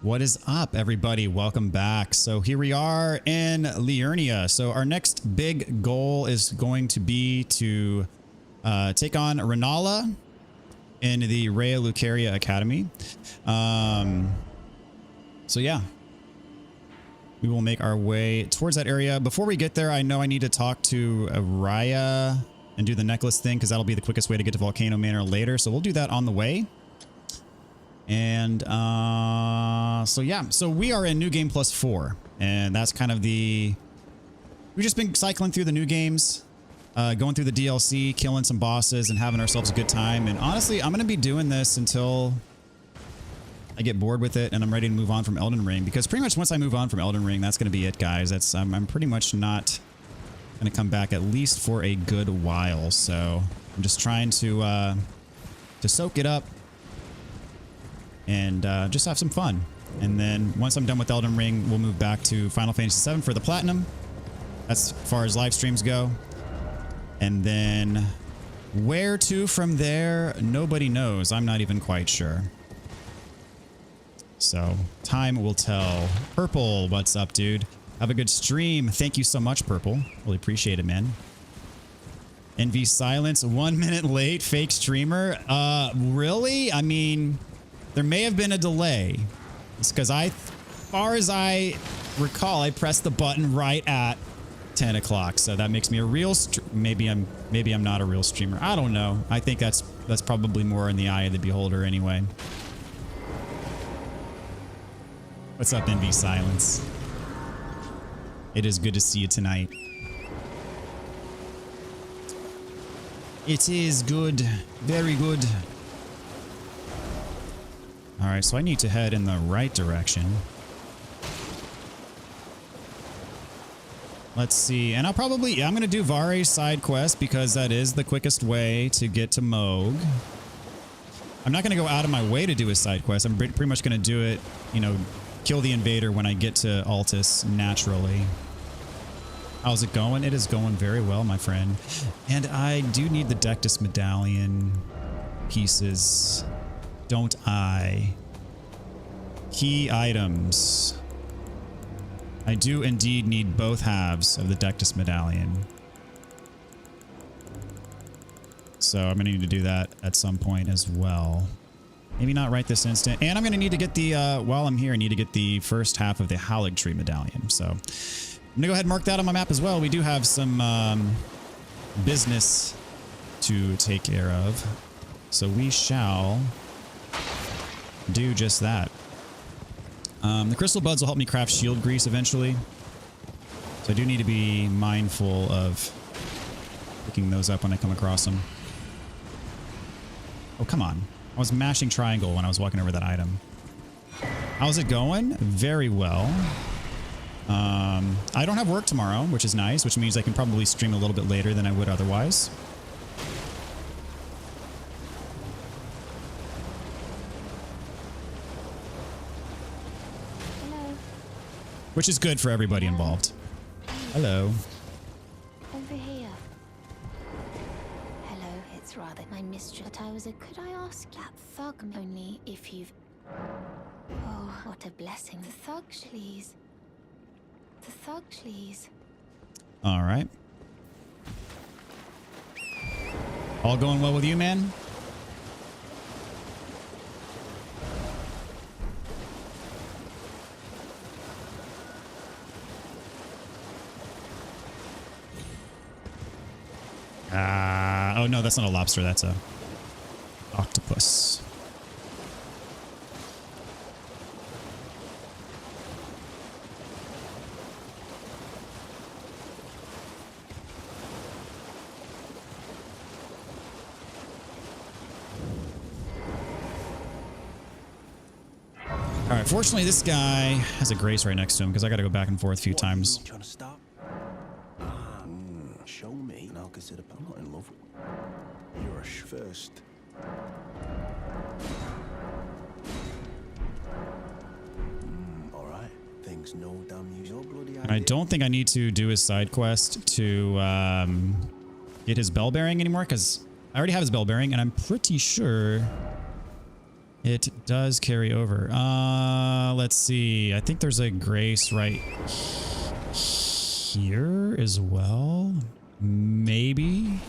What is up, everybody? Welcome back. So here we are in Liurnia. So our next big goal is going to be to take on Renala in the Rhea Lucaria Academy. So yeah, we will make our way towards that area. Before we get there, I know I need to talk to Raya and do the necklace thing, because that'll be the quickest way to get to Volcano Manor later. So we'll do that on the way. And so yeah, so we are in New Game Plus 4, and that's kind of the, we've just been cycling through the new games, going through the DLC, killing some bosses and having ourselves a good time. And honestly, I'm going to be doing this until I get bored with it and I'm ready to move on from Elden Ring, because pretty much once I move on from Elden Ring, that's going to be it, guys. That's I'm pretty much not going to come back, at least for a good while. So I'm just trying to soak it up and just have some fun. And then once I'm done with Elden Ring, we'll move back to Final Fantasy VII for the Platinum. That's as far as live streams go. And then where to from there, nobody knows. I'm not even quite sure. So time will tell. Purple, what's up, dude? Have a good stream. Thank you so much, Purple. Really appreciate it, man. NV Silence, 1 minute late, fake streamer. Really? I mean, there may have been a delay. It's because as far as I recall, I pressed the button right at 10 o'clock. So that makes me a real maybe I'm not a real streamer. I don't know. I think that's probably more in the eye of the beholder anyway. What's up, NV Silence? It is good to see you tonight. It is good. Very good. All right, so I need to head in the right direction. Let's see. And I'll probably, yeah, I'm going to do Vare's side quest, because that is the quickest way to get to Moog. I'm not going to go out of my way to do a side quest. I'm pretty much going to do it, you know, kill the invader when I get to Altus naturally. How's it going? It is going very well, my friend. And I do need the Dectus medallion pieces. Don't I? Key items. I do indeed need both halves of the Dectus medallion. So I'm going to need to do that at some point as well. Maybe not right this instant. And I'm going to need to get the, while I'm here, I need to get the first half of the Erdtree medallion. So I'm going to go ahead and mark that on my map as well. We do have some business to take care of. So we shall do just that. The crystal buds will help me craft shield grease eventually. So I do need to be mindful of picking those up when I come across them. Oh, come on. I was mashing triangle when I was walking over that item. How's it going? Very well. I don't have work tomorrow, which is nice, which means I can probably stream a little bit later than I would otherwise. Which is good for everybody involved. Hello. Over here. Hello, it's rather my mistress. But could I ask that thug only if you've... Oh, what a blessing. The thug, please. The thug, please. All right. All going well with you, man? Oh no, that's not a lobster, that's a octopus. All right, fortunately this guy has a grace right next to him, because I got to go back and forth a few times. Trying to stop? Show me, and I'll consider. I'm not in love with you. You're a first. All right. Things no damn use. Your bloody idea. I don't think I need to do his side quest to get his bell bearing anymore, because I already have his bell bearing, and I'm pretty sure it does carry over. Let's see. I think there's a grace right here as well. Maybe.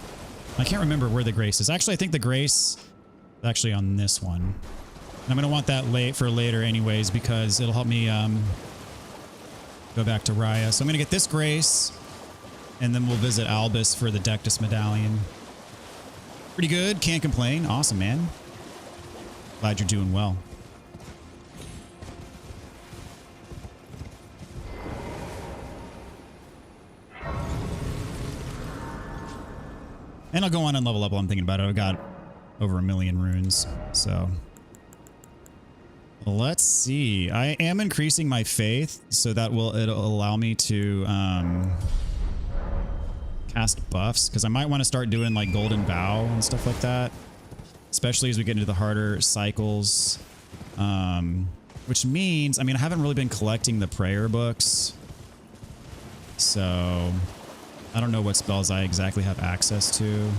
I can't remember where the grace is. Actually, I think the grace is actually on this one. And I'm going to want that for later anyways, because it'll help me go back to Raya. So I'm going to get this grace, and then we'll visit Albus for the Dectus medallion. Pretty good. Can't complain. Awesome, man. Glad you're doing well. And I'll go on and level up while I'm thinking about it. I've got over 1 million runes, so... Let's see. I am increasing my faith, so that it'll allow me to cast buffs, because I might want to start doing like Golden Vow and stuff like that, especially as we get into the harder cycles. Which means, I mean, I haven't really been collecting the prayer books, so I don't know what spells I exactly have access to.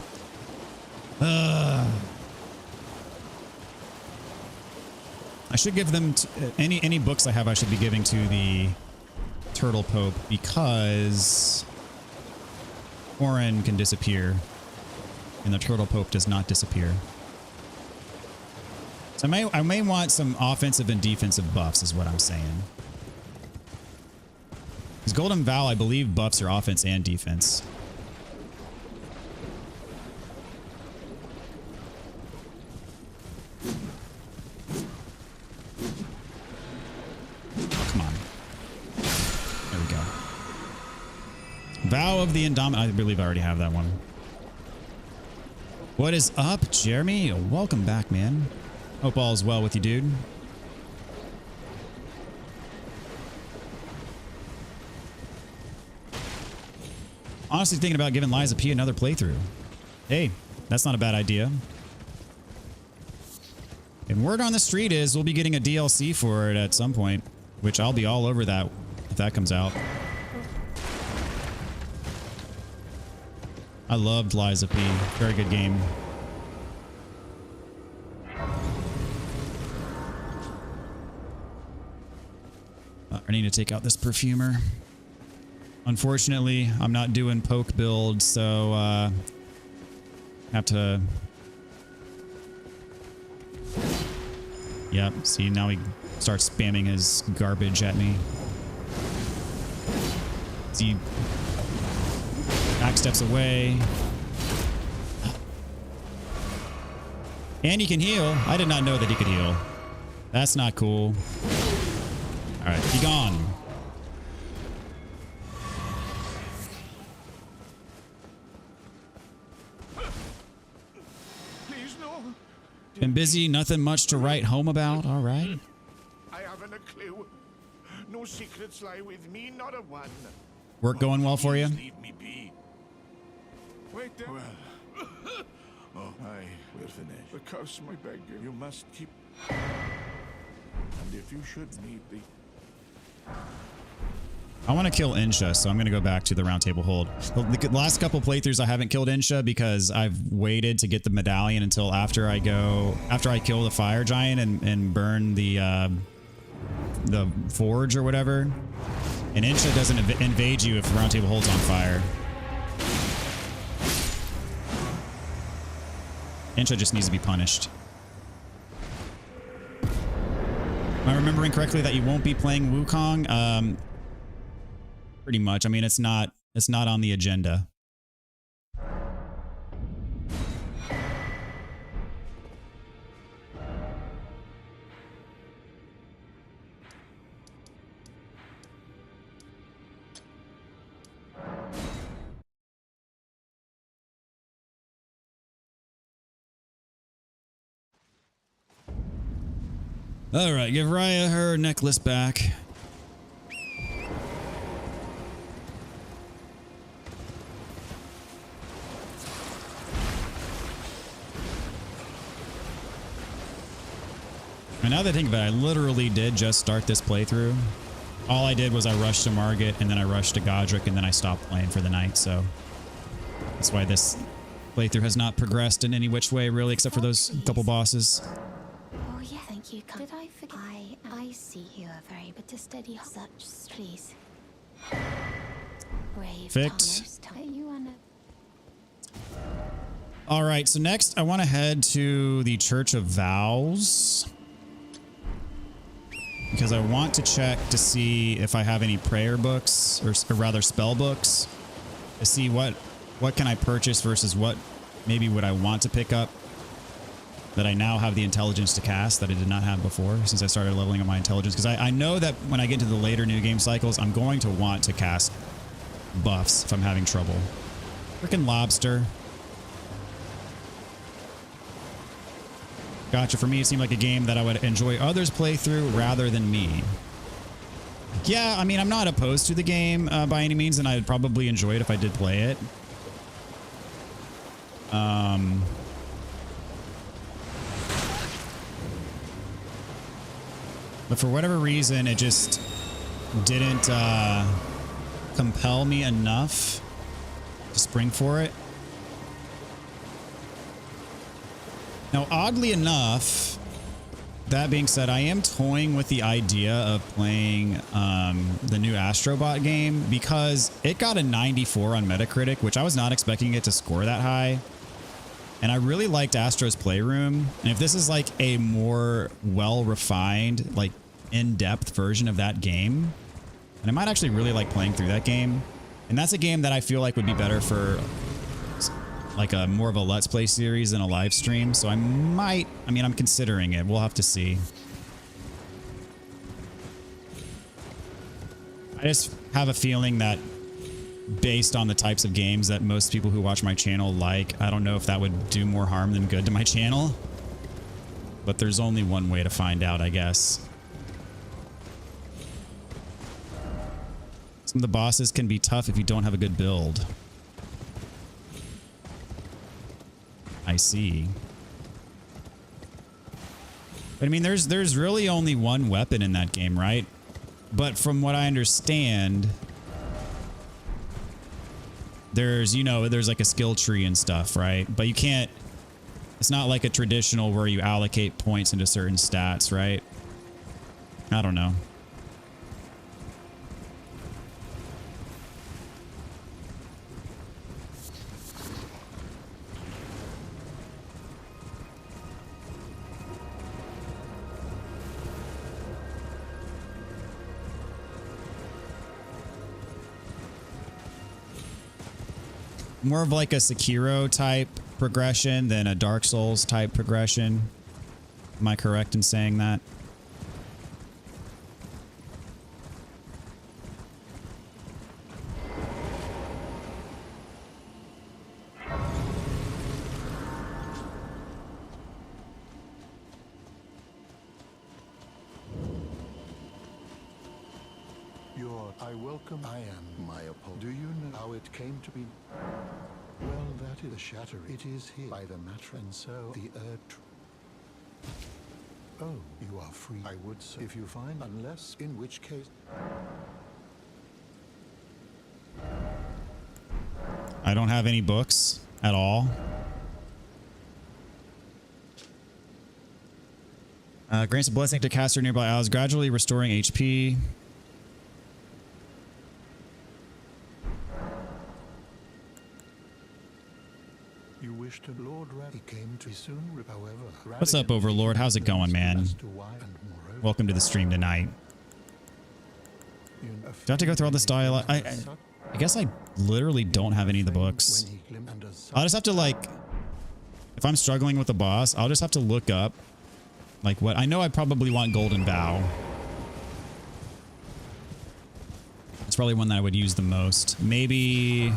I should give them to, any books I have. I should be giving to the Turtle Pope, because Orin can disappear, and the Turtle Pope does not disappear. So I may want some offensive and defensive buffs, is what I'm saying. Because Golden Vow, I believe, buffs your offense and defense. Come on. There we go. Vow of the Indomitable. I believe I already have that one. What is up, Jeremy? Welcome back, man. Hope all is well with you, dude. Honestly thinking about giving Liza P another playthrough. Hey, that's not a bad idea. And word on the street is we'll be getting a DLC for it at some point, which I'll be all over that if that comes out. I loved Liza P. Very good game. I need to take out this perfumer. Unfortunately, I'm not doing poke build, so have to... Yep, see, now he starts spamming his garbage at me. See, back steps away. And he can heal. I did not know that he could heal. That's not cool. Alright, be gone. Please, no. Been busy, nothing much to write home about. Alright. I haven't a clue. No secrets lie with me, not a one. Work going well for you? Leave me be. Wait there. Well. Oh, we're finished. The curse, I beg you. You must keep... And if you should need the... I want to kill Insha, so I'm going to go back to the round table hold. The last couple playthroughs I haven't killed Insha because I've waited to get the medallion until after I kill the fire giant and burn the forge or whatever. And Insha doesn't invade you if the round table hold's on fire. Insha just needs to be punished. Am I remembering correctly that you won't be playing Wukong? Pretty much. I mean, it's not on the agenda. All right, give Raya her necklace back. And now that I think about it, I literally did just start this playthrough. All I did was I rushed to Margit, and then I rushed to Godric, and then I stopped playing for the night, so... That's why this playthrough has not progressed in any which way, really, except for those couple bosses. Oh, yeah, thank you. Did I forget? I see you. very but a steady such, please. Brave Fixed. Thomas, you wanna... All right, so next I want to head to the Church of Vows because I want to check to see if I have any prayer books or rather spell books to see what can I purchase versus what maybe would I want to pick up that I now have the intelligence to cast that I did not have before since I started leveling up my intelligence. Because I know that when I get to the later new game cycles, I'm going to want to cast buffs if I'm having trouble. Freaking lobster. Gotcha. For me, it seemed like a game that I would enjoy others play through rather than me. Yeah, I mean, I'm not opposed to the game by any means, and I'd probably enjoy it if I did play it. But for whatever reason, it just didn't compel me enough to spring for it. Now, oddly enough, that being said, I am toying with the idea of playing the new Astrobot game because it got a 94 on Metacritic, which I was not expecting it to score that high. And I really liked Astro's Playroom. And if this is like a more well-refined, like in-depth version of that game, and I might actually really like playing through that game. And that's a game that I feel like would be better for like a more of a Let's Play series than a live stream. So I might, I mean, I'm considering it. We'll have to see. I just have a feeling that based on the types of games that most people who watch my channel like, I don't know if that would do more harm than good to my channel. But there's only one way to find out, I guess. Some of the bosses can be tough if you don't have a good build. I see. But I mean, there's really only one weapon in that game, right? But from what I understand, there's, you know, there's like a skill tree and stuff, right? But you can't, it's not like a traditional where you allocate points into certain stats, right? I don't know. More of like a Sekiro type progression than a Dark Souls type progression. Am I correct in saying that? I welcome. I am my opponent. Do you know how it came to be? Well, that is a shatter. It is here by the matter, and so the Erdtree. Oh, you are free. I would say if you find, unless in which case. I don't have any books at all. Grants a blessing to caster nearby allies, gradually restoring HP. You wish to Lord Raddy came to soon, however. What's up, Overlord? How's it going, man? Welcome to the stream tonight. Do I have to go through all this dialogue? I guess I literally don't have any of the books. I'll just have to, like, if I'm struggling with the boss, I'll just have to look up, like, what I know. I probably want Golden Bow. It's probably one that I would use the most. Maybe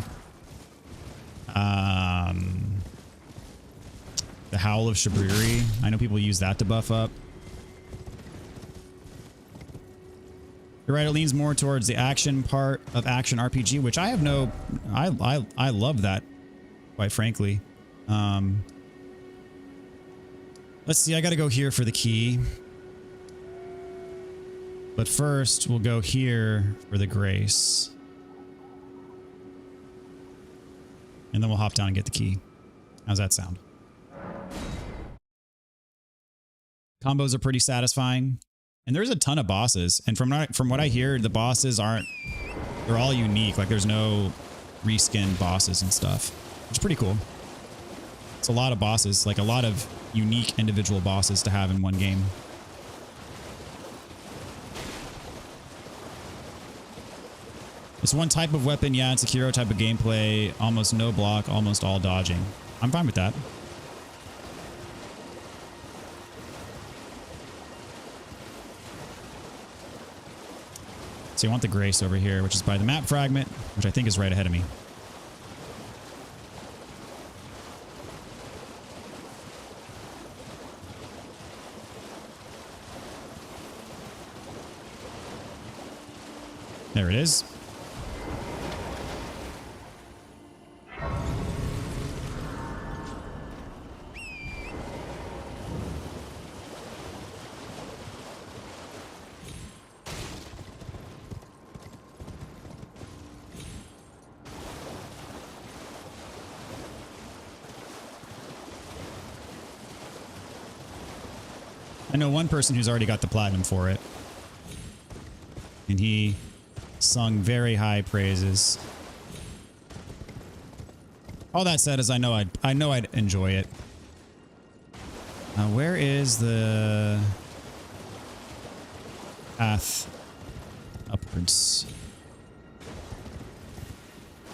the Howl of Shabriri. I know people use that to buff up. You're right, it leans more towards the action part of action RPG, which I have no, I love that, quite frankly. Let's see, I gotta go here for the key. But first, we'll go here for the grace. And then we'll hop down and get the key. How's that sound? Combos are pretty satisfying. And there's a ton of bosses. And from what I hear, the bosses they're all unique. Like there's no reskin bosses and stuff. It's pretty cool. It's a lot of bosses, like a lot of unique individual bosses to have in one game. It's one type of weapon. Yeah, it's a hero type of gameplay. Almost no block, almost all dodging. I'm fine with that. So you want the Grace over here, which is by the map fragment, which I think is right ahead of me. There it is. I know one person who's already got the platinum for it, and he sung very high praises. All that said is I know I'd enjoy it. Where is the path upwards?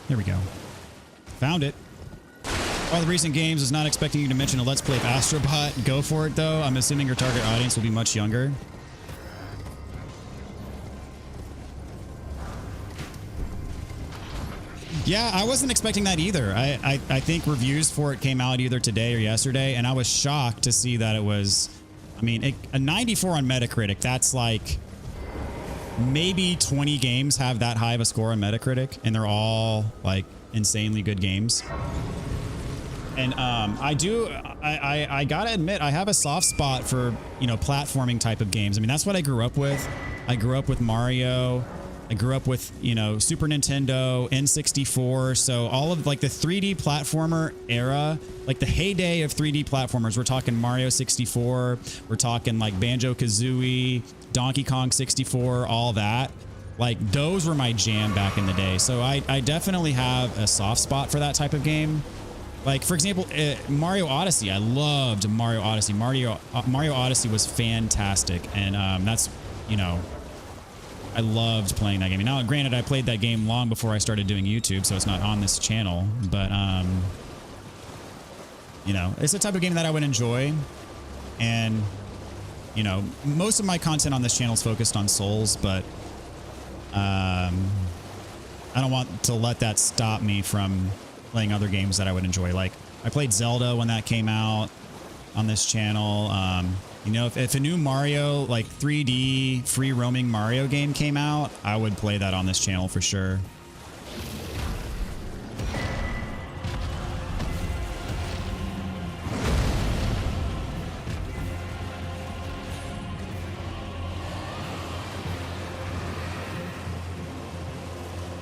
There we go. Found it. All the recent games, was not expecting you to mention a Let's Play of Astrobot. Go for it, though. I'm assuming your target audience will be much younger. Yeah, I wasn't expecting that either. I think reviews for it came out either today or yesterday, and I was shocked to see that it was, I mean, a 94 on Metacritic. That's like maybe 20 games have that high of a score on Metacritic, and they're all like insanely good games. And I gotta admit, I have a soft spot for, you know, platforming type of games. I mean, that's what I grew up with. I grew up with Mario. I grew up with, you know, Super Nintendo, N64. So all of like the 3D platformer era, like the heyday of 3D platformers. We're talking Mario 64. We're talking like Banjo-Kazooie, Donkey Kong 64, all that. Like those were my jam back in the day. So I definitely have a soft spot for that type of game. Like, for example, Mario Odyssey. I loved Mario Odyssey. Mario Odyssey was fantastic. And that's, you know, I loved playing that game. Now, granted, I played that game long before I started doing YouTube, so it's not on this channel. But, you know, it's the type of game that I would enjoy. And, you know, most of my content on this channel is focused on Souls, but I don't want to let that stop me from playing other games that I would enjoy. Like I played Zelda when that came out on this channel. You know, if a new Mario, like 3D free roaming Mario game came out, I would play that on this channel for sure.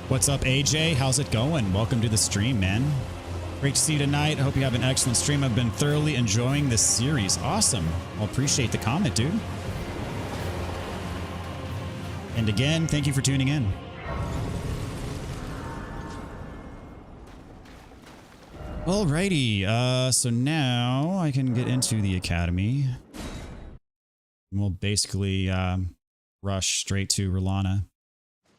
What's up, AJ? How's it going? Welcome to the stream, man. Great to see you tonight. I hope you have an excellent stream. I've been thoroughly enjoying this series. Awesome. I'll appreciate the comment, dude. And again, thank you for tuning in. Alrighty. So now I can get into the academy. We'll basically rush straight to R'Lana.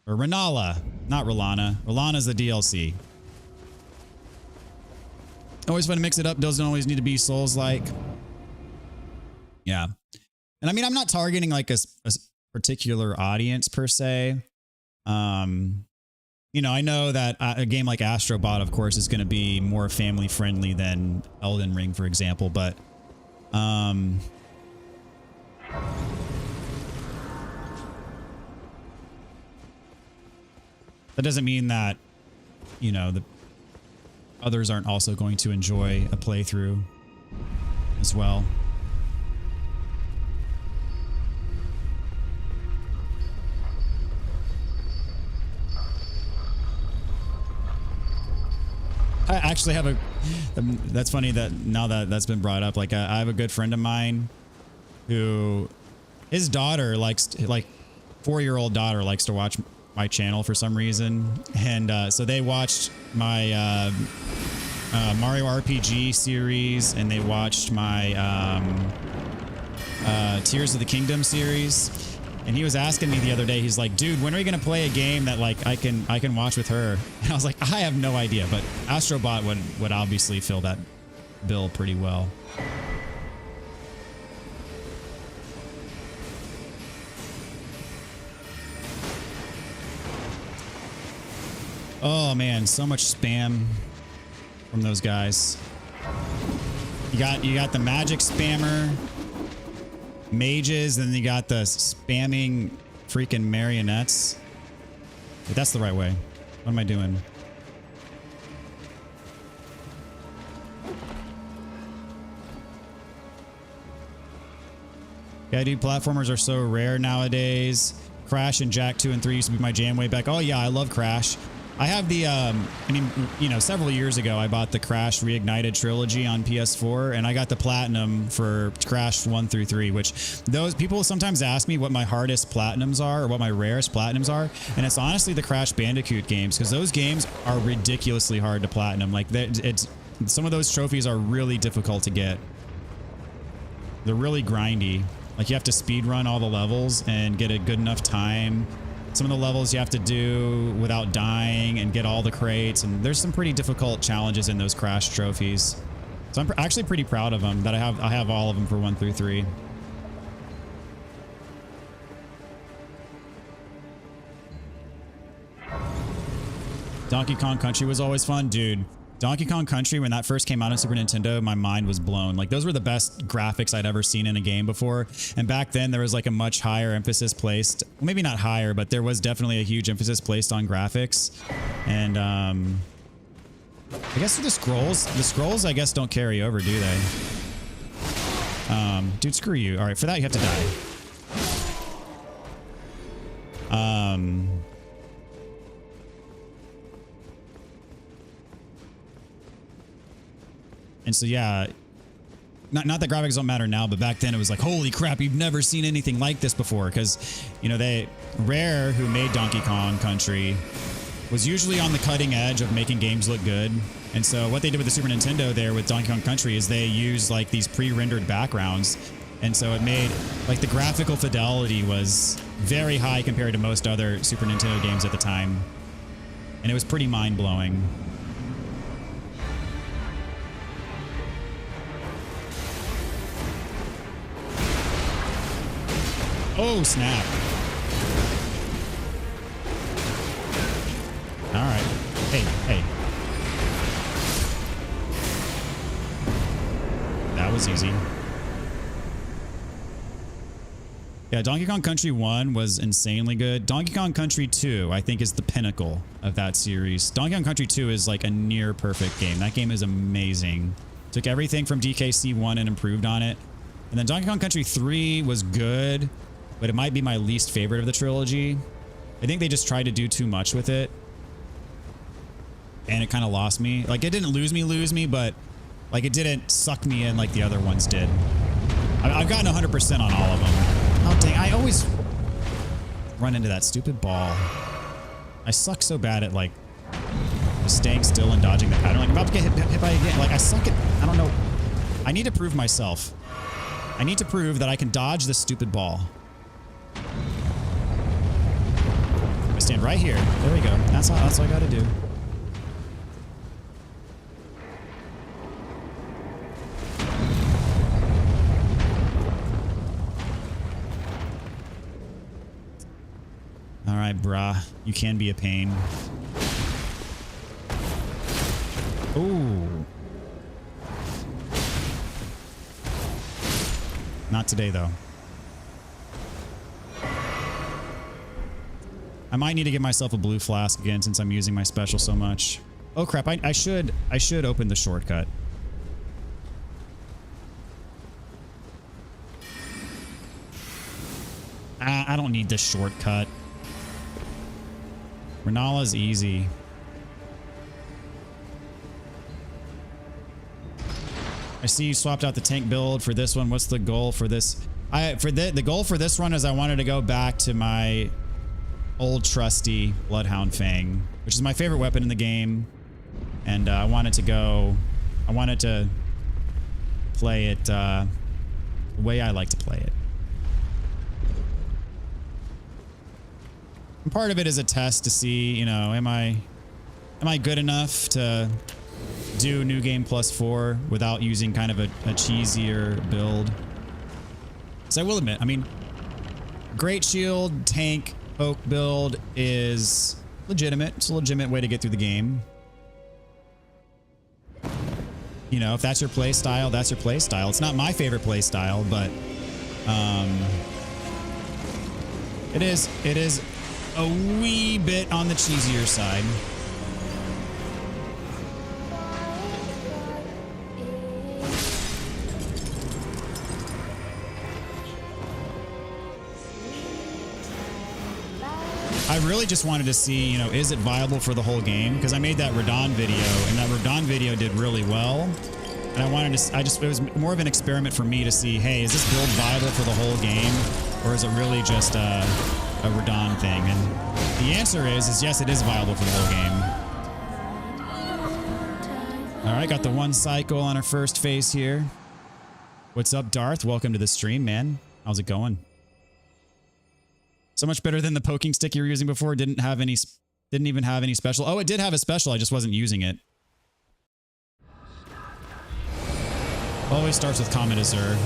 Or Renala, not R'Lana. R'Lana's the DLC. Always fun to mix it up. Doesn't always need to be Souls-like. Yeah. And I mean, I'm not targeting like a particular audience per se. You know, I know that a game like Astrobot, of course, is going to be more family friendly than Elden Ring, for example. But that doesn't mean that, you know, the others aren't also going to enjoy a playthrough as well. I actually have that's funny that now that that's been brought up, like I have a good friend of mine who His daughter likes, like 4-year-old daughter likes to watch my channel for some reason. And so they watched my Mario RPG series, and they watched my Tears of the Kingdom series. And he was asking me the other day, he's like, dude, when are we going to play a game that like I can watch with her? And I was like, I have no idea, but Astrobot would obviously fill that bill pretty well. Oh man, so much spam from those guys. You got the magic spammer, mages, then you got the spamming freaking marionettes. But that's the right way. What am I doing? Yeah, dude, platformers are so rare nowadays. Crash and Jack 2 and 3 used to be my jam way back. Oh yeah, I love Crash. I have the, I mean, you know, several years ago, I bought the Crash Reignited trilogy on PS4, and I got the platinum for Crash 1 through 3, which those people sometimes ask me what my hardest platinums are or what my rarest platinums are. And it's honestly the Crash Bandicoot games, because those games are ridiculously hard to platinum. Like some of those trophies are really difficult to get. They're really grindy. Like you have to speed run all the levels and get a good enough time. Some of the levels you have to do without dying and get all the crates, and there's some pretty difficult challenges in those Crash trophies. So I'm actually pretty proud of them that I have all of them for 1 through 3. Donkey Kong Country was always fun, dude. Donkey Kong Country, when that first came out on Super Nintendo, my mind was blown. Like, those were the best graphics I'd ever seen in a game before. And back then, there was like a much higher emphasis placed, well, maybe not higher, but there was definitely a huge emphasis placed on graphics. And I guess the scrolls, I guess, don't carry over, do they? Dude, screw you. All right, for that, you have to die. And so, yeah, not that graphics don't matter now, but back then it was like, holy crap, you've never seen anything like this before. Because, you know, Rare, who made Donkey Kong Country, was usually on the cutting edge of making games look good. And so what they did with the Super Nintendo there with Donkey Kong Country is they used like these pre-rendered backgrounds. And so it made, like, the graphical fidelity was very high compared to most other Super Nintendo games at the time. And it was pretty mind-blowing. Oh, snap. All right. Hey. That was easy. Yeah, Donkey Kong Country 1 was insanely good. Donkey Kong Country 2, I think, is the pinnacle of that series. Donkey Kong Country 2 is like a near perfect game. That game is amazing. Took everything from DKC 1 and improved on it. And then Donkey Kong Country 3 was good, but it might be my least favorite of the trilogy. I think they just tried to do too much with it. And it kind of lost me. Like, it didn't lose me, but like it didn't suck me in like the other ones did. I've gotten 100% on all of them. Oh, dang. I always run into that stupid ball. I suck so bad at like staying still and dodging the pattern. Like, I'm about to get hit by it again. Like, I suck at, I don't know. I need to prove myself. I need to prove that I can dodge this stupid ball. I stand right here. There we go. That's all I got to do. All right, brah. You can be a pain. Ooh. Not today, though. I might need to give myself a blue flask again since I'm using my special so much. Oh crap, I should open the shortcut. I don't need this shortcut. Renala's easy. I see you swapped out the tank build for this one. What's the goal for this The goal for this run is I wanted to go back to my old trusty Bloodhound Fang, which is my favorite weapon in the game, and I wanted to play it the way I like to play it. And part of it is a test to see, you know, am I good enough to do New Game +4 without using kind of a cheesier build? So I will admit, I mean, Great Shield, tank, poke build is legitimate. It's a legitimate way to get through the game. You know, if that's your play style, that's your play style. It's not my favorite play style, but it is a wee bit on the cheesier side. I really just wanted to see, you know, is it viable for the whole game? Because I made that Radon video, and that Radon video did really well. And I wanted to, it was more of an experiment for me to see, hey, is this build viable for the whole game? Or is it really just a Radon thing? And the answer is yes, it is viable for the whole game. All right, got the one cycle on our first phase here. What's up, Darth? Welcome to the stream, man. How's it going? So much better than the poking stick you were using before. Didn't even have any special. Oh, it did have a special. I just wasn't using it. Always starts with Comet Azure.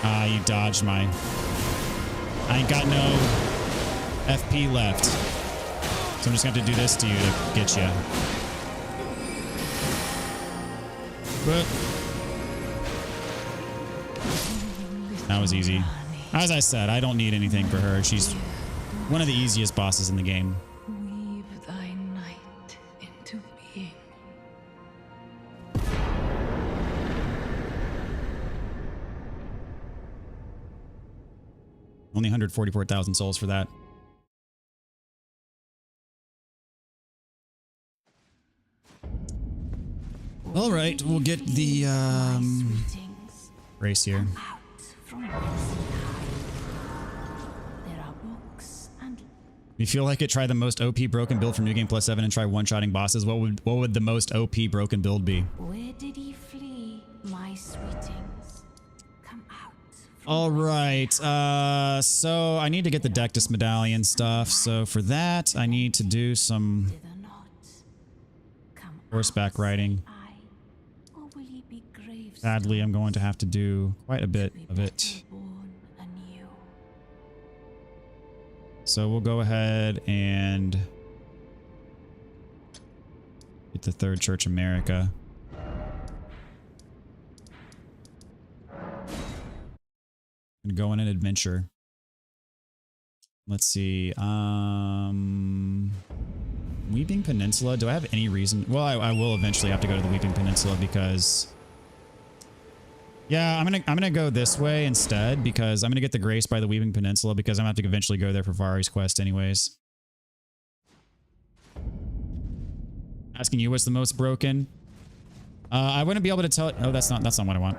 Ah, you dodged my... I ain't got no FP left. So I'm just going to have to do this to you to get you. But... that was easy. As I said, I don't need anything for her. She's one of the easiest bosses in the game. Weave thy night into being. Only 144,000 souls for that. All right, we'll get the race here. You feel like it? Try the most OP broken build from New Game +7 and try one-shotting bosses. What would the most OP broken build be? Where did he flee, my sweetings? Come out. All right. So I need to get the Dectus medallion stuff. So for that, I need to do some horseback riding. Sadly, I'm going to have to do quite a bit of it. So we'll go ahead and get the Third Church America. I'm gonna go on an adventure. Let's see. Weeping Peninsula. Do I have any reason? Well, I will eventually have to go to the Weeping Peninsula because... yeah, I'm gonna go this way instead because I'm gonna get the Grace by the Weeping Peninsula because I'm gonna have to eventually go there for Vari's quest anyways. Asking you what's the most broken? I wouldn't be able to tell. Oh, that's not what I want.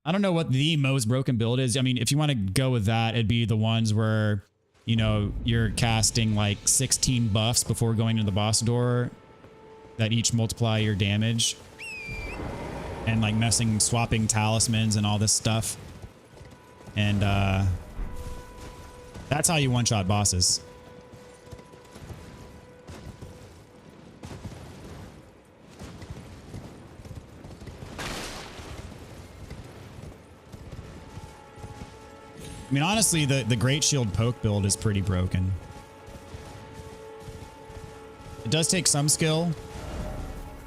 I don't know what the most broken build is. I mean, if you want to go with that, it'd be the ones where, you know, you're casting like 16 buffs before going to the boss door that each multiply your damage. And like swapping talismans and all this stuff. And that's how you one-shot bosses. I mean, honestly, the Great Shield poke build is pretty broken. It does take some skill.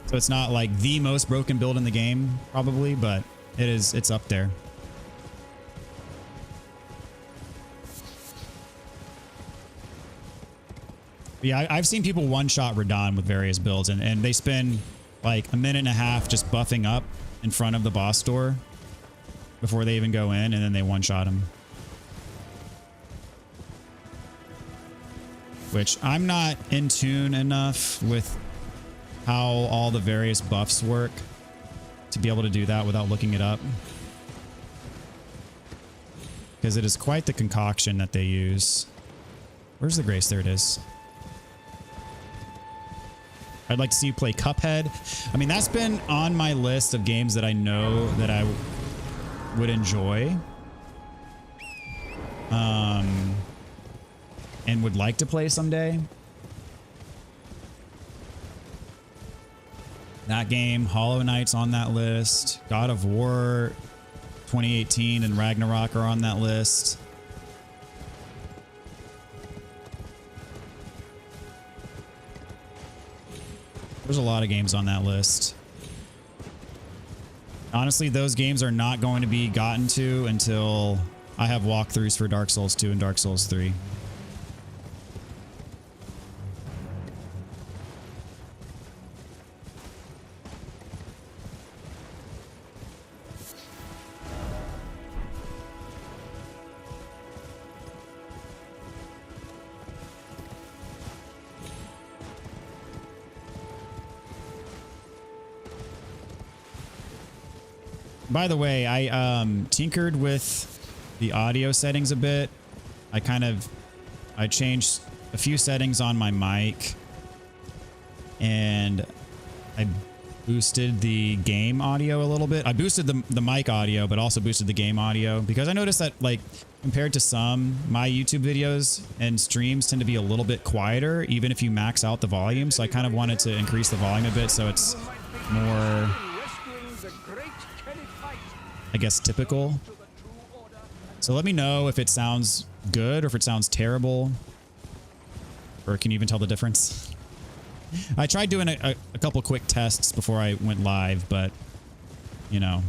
So it's not like the most broken build in the game, probably, but it's up there. But yeah, I've seen people one-shot Radon with various builds, and they spend like a minute and a half just buffing up in front of the boss door before they even go in, and then they one-shot him. Which I'm not in tune enough with how all the various buffs work to be able to do that without looking it up. Because it is quite the concoction that they use. Where's the Grace? There it is. I'd like to see you play Cuphead. I mean, that's been on my list of games that I know that I would enjoy. And would like to play someday. That game, Hollow Knight's on that list. God of War 2018 and Ragnarok are on that list. There's a lot of games on that list. Honestly, those games are not going to be gotten to until I have walkthroughs for Dark Souls 2 and Dark Souls 3. By the way, I tinkered with the audio settings a bit. I changed a few settings on my mic, and I boosted the game audio a little bit. I boosted the mic audio, but also boosted the game audio because I noticed that, like, compared to some, my YouTube videos and streams tend to be a little bit quieter, even if you max out the volume. So I kind of wanted to increase the volume a bit so it's more, I guess, typical. So let me know if it sounds good or if it sounds terrible, or can you even tell the difference? I tried doing a couple quick tests before I went live, but, you know,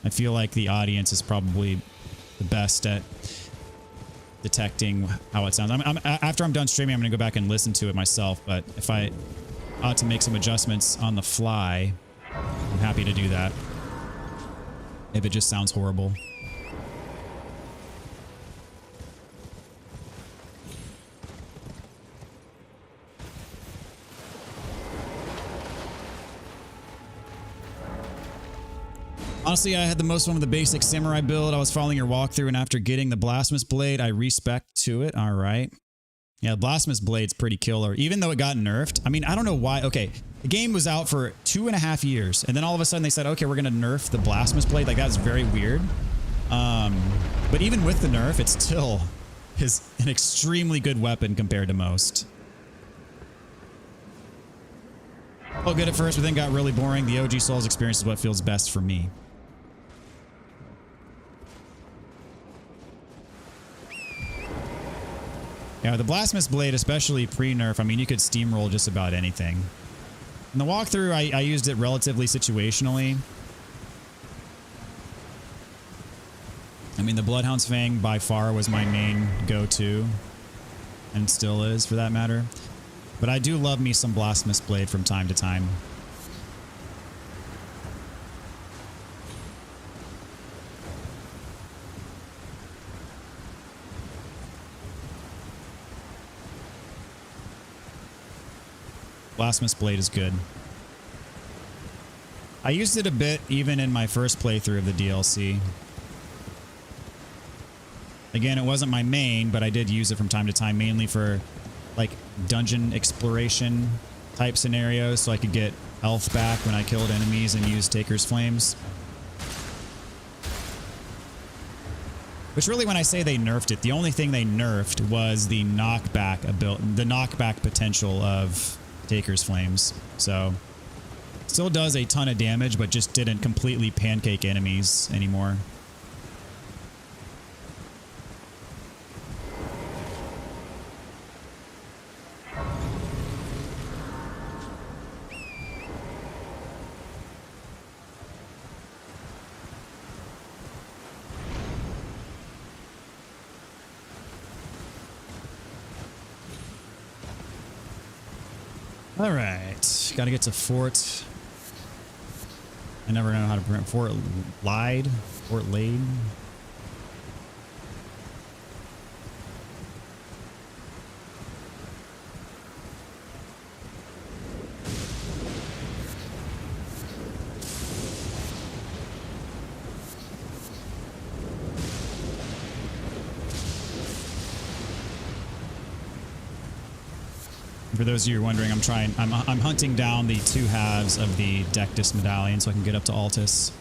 I feel like the audience is probably the best at detecting how it sounds. After I'm done streaming, I'm going to go back and listen to it myself, but if I ought to make some adjustments on the fly, I'm happy to do that. If it just sounds horrible. Honestly, I had the most fun with the basic samurai build. I was following your walkthrough, and after getting the blasphemous blade, I respect to it. All right. Yeah, the blasphemous blade's pretty killer, even though it got nerfed. I mean, I don't know why. Okay, the game was out for 2.5 years, and then all of a sudden they said, okay, we're going to nerf the blasphemous blade. Like, that's very weird. But even with the nerf, it still is an extremely good weapon compared to most. Felt good at first, but then got really boring. The OG Souls experience is what feels best for me. Yeah, the blasphemous blade, especially pre-nerf, I mean, you could steamroll just about anything. In the walkthrough, I used it relatively situationally. I mean, the Bloodhound's Fang by far was my main go-to, and still is, for that matter. But I do love me some blasphemous blade from time to time. Blasphemous blade is good. I used it a bit even in my first playthrough of the DLC. Again, it wasn't my main, but I did use it from time to time, mainly for like dungeon exploration type scenarios, so I could get health back when I killed enemies and used Taker's Flames. Which really, when I say they nerfed it, the only thing they nerfed was the knockback potential of Taker's Flames. So still does a ton of damage, but just didn't completely pancake enemies anymore. All right, gotta get to Fort. I never know how to pronounce Fort Lade. Fort Lade. For those of you wondering, I'm hunting down the 2 halves of the Dectus medallion so I can get up to Altus.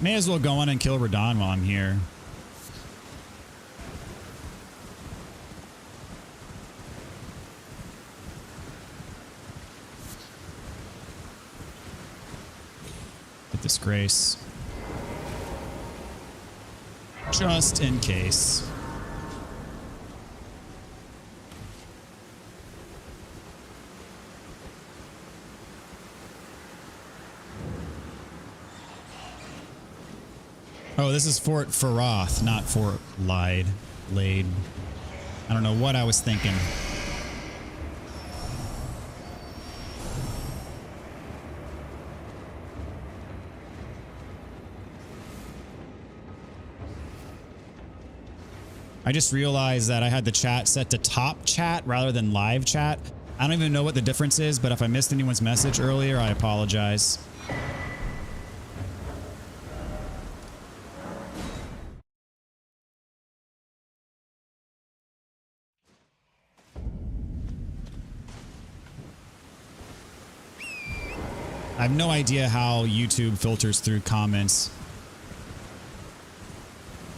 May as well go on and kill Radahn while I'm here. With disgrace. Just in case. Oh, this is Fort Faroth, not Fort Lade. I don't know what I was thinking. I just realized that I had the chat set to top chat rather than live chat. I don't even know what the difference is, but if I missed anyone's message earlier, I apologize. I have no idea how YouTube filters through comments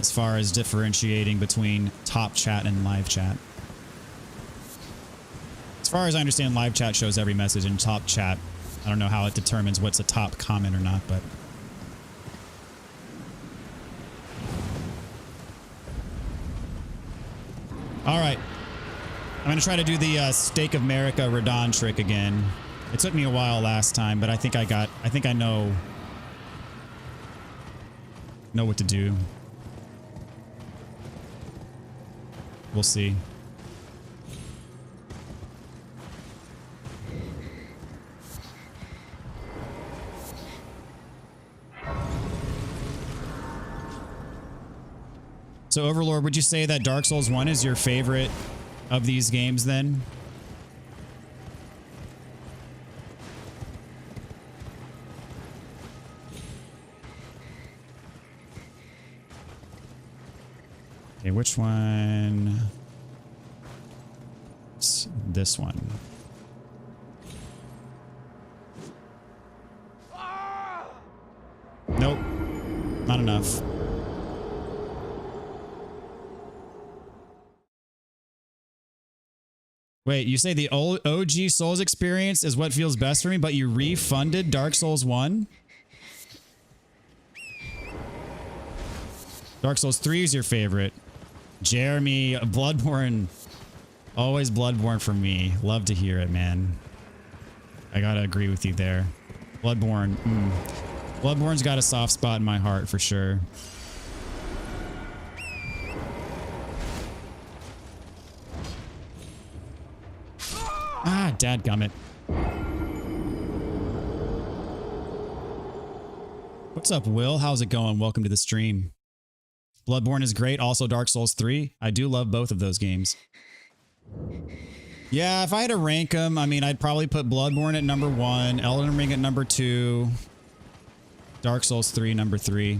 as far as differentiating between top chat and live chat. As far as I understand, live chat shows every message, and top chat, I don't know how it determines what's a top comment or not, but... Alright. I'm going to try to do the Stake of Marika Radahn trick again. It took me a while last time, but I think I know what to do. We'll see. So Overlord, would you say that Dark Souls 1 is your favorite of these games then? Okay, which one? It's this one. Nope. Not enough. Wait, you say the old OG Souls experience is what feels best for me, but you refunded Dark Souls 1? Dark Souls 3 is your favorite. Jeremy, Bloodborne. Always Bloodborne for me. Love to hear it, man. I gotta agree with you there. Bloodborne. Bloodborne's got a soft spot in my heart for sure. Ah, dadgummit. What's up, Will? How's it going? Welcome to the stream. Bloodborne is great. Also Dark Souls 3. I do love both of those games. Yeah, if I had to rank them, I mean, I'd probably put Bloodborne at number 1, Elden Ring at number 2, Dark Souls 3 number 3.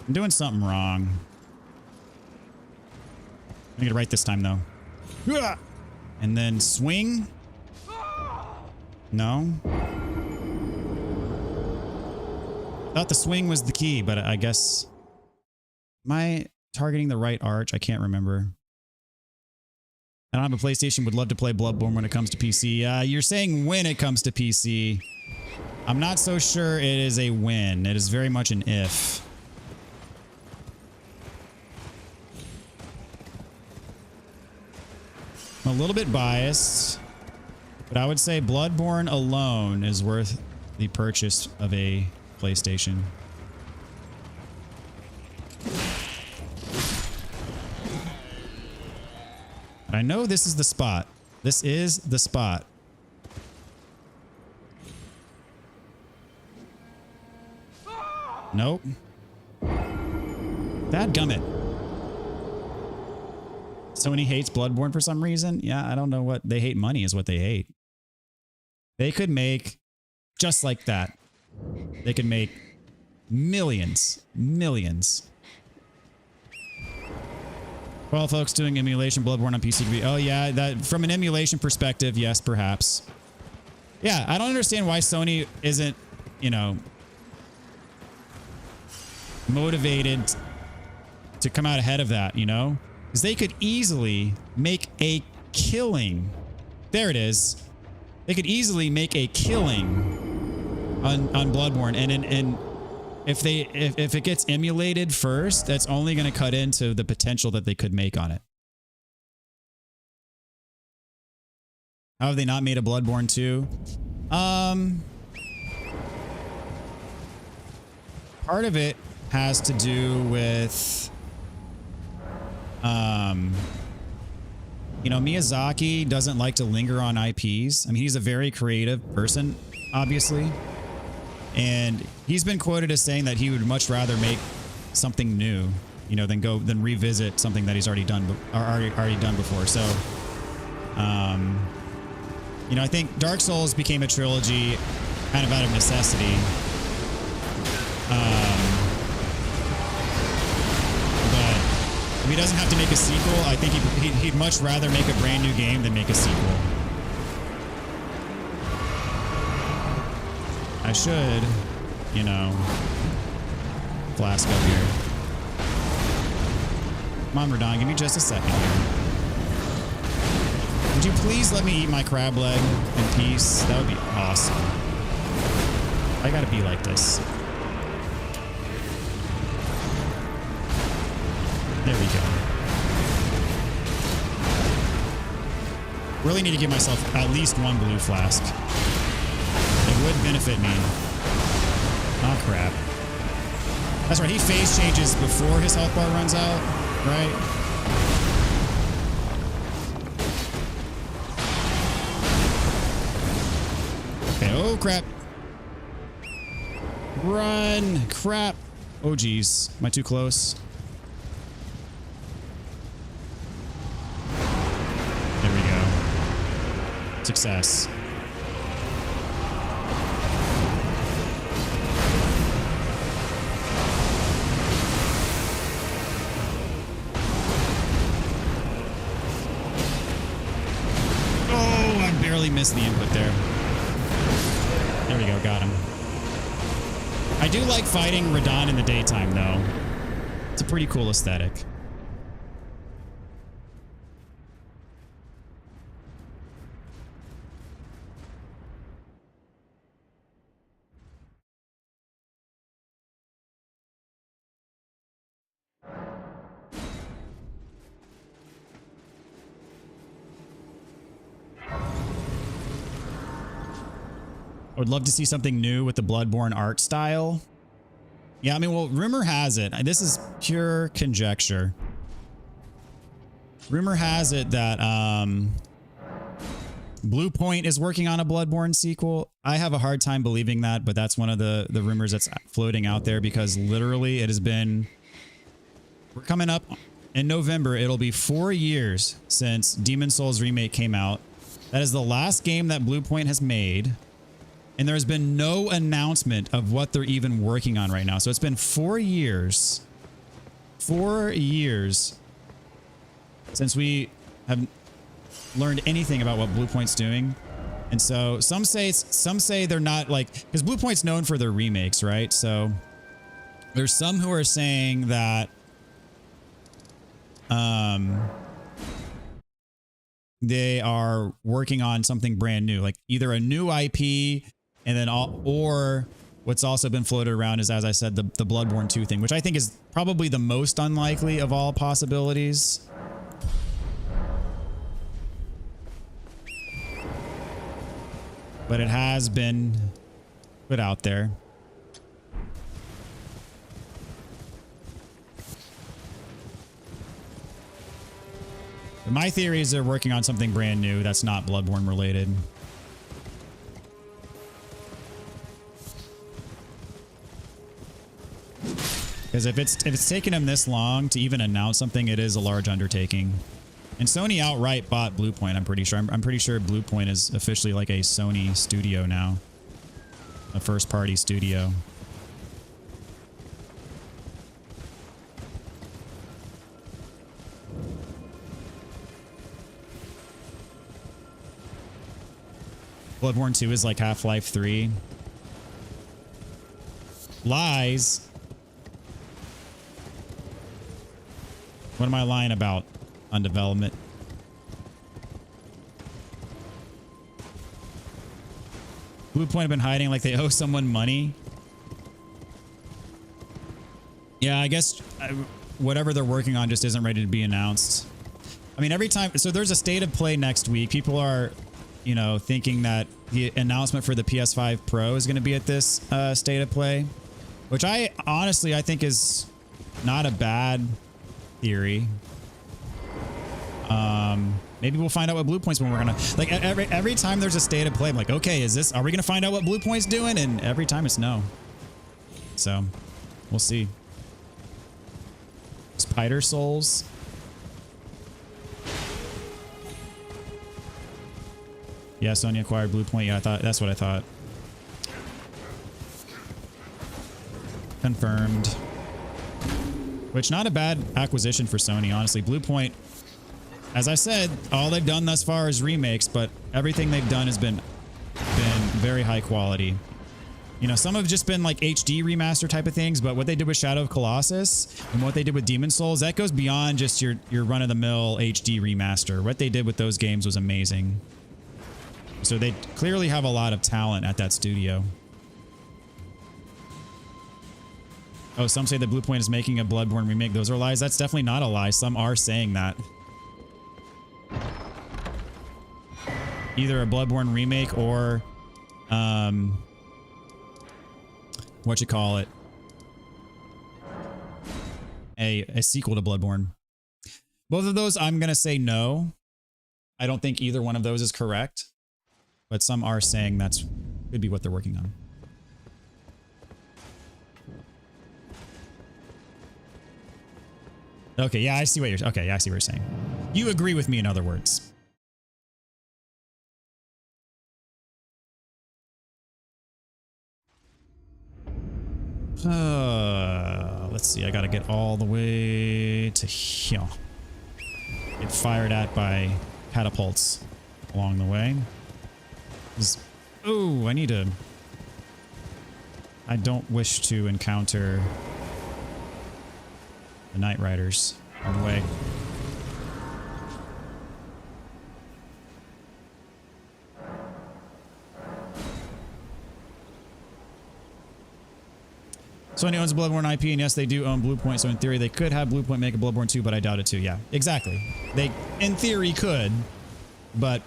I'm doing something wrong. I'm gonna get it right this time though. And then swing. No. Thought the swing was the key, but I guess... Am I targeting the right arch? I can't remember. I don't have a PlayStation. Would love to play Bloodborne when it comes to PC. You're saying when it comes to PC. I'm not so sure it is a win. It is very much an if. I'm a little bit biased, but I would say Bloodborne alone is worth the purchase of a PlayStation. But I know this is the spot. This is the spot. Nope. Dadgummit. So many hates Bloodborne for some reason. Yeah, I don't know what they hate. Money is what they hate. They could make, just like that, they could make millions. Well, folks, doing emulation Bloodborne on PC could be, oh yeah, that from an emulation perspective, yes, perhaps. Yeah, I don't understand why Sony isn't, you know, motivated to come out ahead of that, you know? Because they could easily make a killing. There it is. They could easily make a killing on Bloodborne, and if it gets emulated first, that's only going to cut into the potential that they could make on it. How have they not made a Bloodborne 2? Part of it has to do with, you know, Miyazaki doesn't like to linger on IPs. I mean, he's a very creative person, obviously. And he's been quoted as saying that he would much rather make something new, you know, than revisit something that he's already done before. So, you know, I think Dark Souls became a trilogy kind of out of necessity. But if he doesn't have to make a sequel, I think he'd much rather make a brand new game than make a sequel. I should, you know, flask up here. Come on, Radon, give me just a second here. Would you please let me eat my crab leg in peace? That would be awesome. I gotta be like this. There we go. Really need to give myself at least one blue flask. It would benefit me. Oh, crap. That's right, he phase changes before his health bar runs out, right? Okay, oh, crap. Run! Crap. Oh, geez. Am I too close? There we go. Success. Missed the input there. There we go, got him. I do like fighting Radon in the daytime, though. It's a pretty cool aesthetic. I would love to see something new with the Bloodborne art style. Yeah, I mean, well, rumor has it, this is pure conjecture. Rumor has it that Bluepoint is working on a Bloodborne sequel. I have a hard time believing that, but that's one of the rumors that's floating out there, because literally it has been, we're coming up in November. It'll be 4 years since Demon's Souls Remake came out. That is the last game that Bluepoint has made. And there has been no announcement of what they're even working on right now. So it's been 4 years. 4 years since we have learned anything about what Bluepoint's doing. And so some say they're not, like, because Bluepoint's known for their remakes, right? So there's some who are saying that they are working on something brand new, like either a new IP, and then or what's also been floated around is, as I said, the Bloodborne 2 thing, which I think is probably the most unlikely of all possibilities. But it has been put out there. But my theory is they're working on something brand new that's not Bloodborne related. Because if it's taken them this long to even announce something, it is a large undertaking. And Sony outright bought Bluepoint, I'm pretty sure. I'm pretty sure Bluepoint is officially like a Sony studio now. A first-party studio. Bloodborne 2 is like Half-Life 3. Lies. What am I lying about on development? Bluepoint have been hiding like they owe someone money. Yeah, I guess whatever they're working on just isn't ready to be announced. I mean, every time... So there's a state of play next week. People are, you know, thinking that the announcement for the PS5 Pro is going to be at this state of play. Which I think is not a bad theory. Maybe we'll find out what Bluepoint's when we're gonna like every time there's a state of play. I'm like, okay, are we gonna find out what Bluepoint's doing? And every time it's no. So we'll see. Spider Souls. Yeah, Sony acquired Bluepoint. Yeah, that's what I thought. Confirmed. Which, not a bad acquisition for Sony, honestly. Bluepoint, as I said, all they've done thus far is remakes, but everything they've done has been very high quality. You know, some have just been like HD remaster type of things, but what they did with Shadow of Colossus and what they did with Demon Souls, that goes beyond just your run-of-the-mill HD remaster. What they did with those games was amazing. So they clearly have a lot of talent at that studio. Oh, some say that Bluepoint is making a Bloodborne remake. Those are lies. That's definitely not a lie. Some are saying that. Either a Bloodborne remake or, what you call it? A sequel to Bloodborne. Both of those, I'm going to say no. I don't think either one of those is correct. But some are saying that's could be what they're working on. Okay, yeah, I see what you're... Okay, yeah, I see what you're saying. You agree with me, in other words. Let's see, I gotta get all the way to here. Get fired at by catapults along the way. Oh, I need to... I don't wish to encounter... the Night Riders on the way. Sony owns a Bloodborne IP, and yes, they do own Bluepoint, so in theory, they could have Bluepoint make a Bloodborne 2, but I doubt it too. Yeah, exactly. They, in theory, could, but...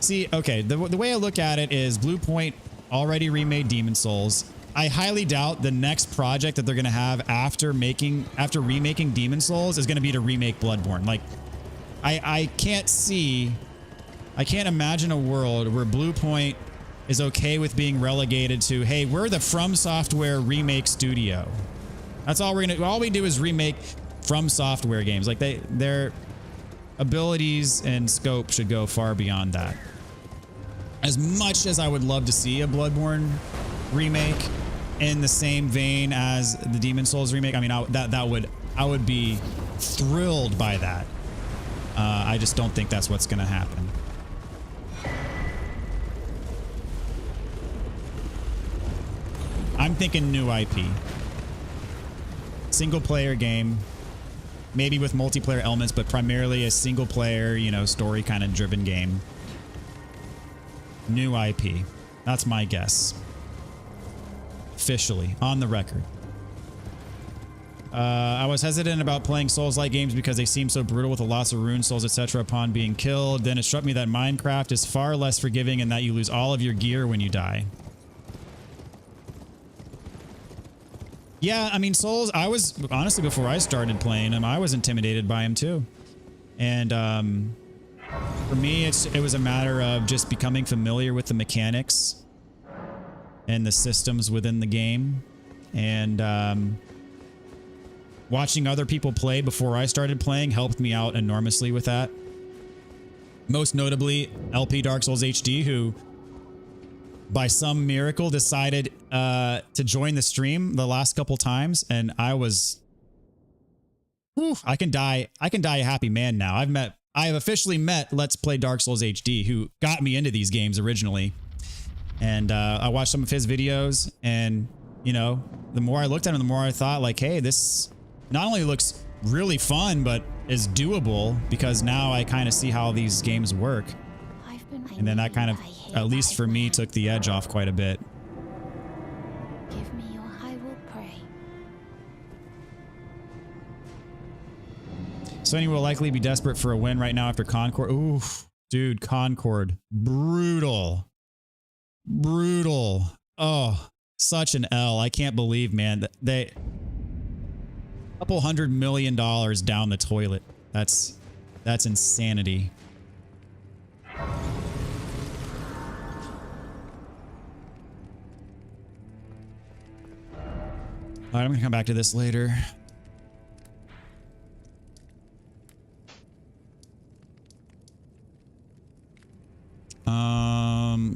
See, okay, the way I look at it is Bluepoint already remade Demon Souls. I highly doubt the next project that they're going to have after remaking Demon Souls is going to be to remake Bloodborne. Like, I can't imagine a world where Bluepoint is okay with being relegated to, hey, we're the From Software remake studio. That's all all we do is remake From Software games. Like, their abilities and scope should go far beyond that. As much as I would love to see a Bloodborne remake in the same vein as the Demon Souls remake, I mean, I would be thrilled by that. I just don't think that's what's going to happen. I'm thinking new IP. Single player game, maybe with multiplayer elements, but primarily a single player, you know, story kind of driven game. New IP. That's my guess. Officially, on the record. I was hesitant about playing Souls-like games because they seem so brutal with the loss of rune souls, etc. upon being killed. Then it struck me that Minecraft is far less forgiving and that you lose all of your gear when you die. Yeah, I mean, Souls, I was, honestly, before I started playing him, I was intimidated by him too. And for me, it was a matter of just becoming familiar with the mechanics and the systems within the game. And watching other people play before I started playing helped me out enormously with that. Most notably, LP Dark Souls HD, who by some miracle decided to join the stream the last couple times, and I was, whew, I can die a happy man now. I have officially met Let's Play Dark Souls HD, who got me into these games originally. And I watched some of his videos, and you know, the more I looked at him, the more I thought like, hey, this not only looks really fun, but is doable, because now I kind of see how these games work. And then that kind of, at least for me, took the edge off quite a bit. Give me your I will pray. Sony will likely be desperate for a win right now after Concord. Oof, dude, Concord. Brutal. Brutal. Oh, such an L. I can't believe, man, that they... couple $100 million down the toilet. That's insanity. All right, I'm gonna come back to this later.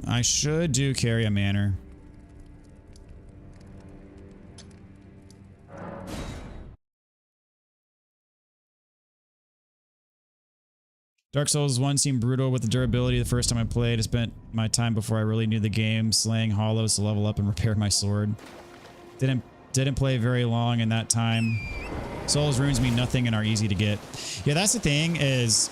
I should do carry a manor. Dark Souls 1 seemed brutal with the durability the first time I played. I spent my time before I really knew the game slaying hollows to level up and repair my sword. Didn't play very long in that time. Souls runes mean nothing and are easy to get. Yeah, that's the thing, is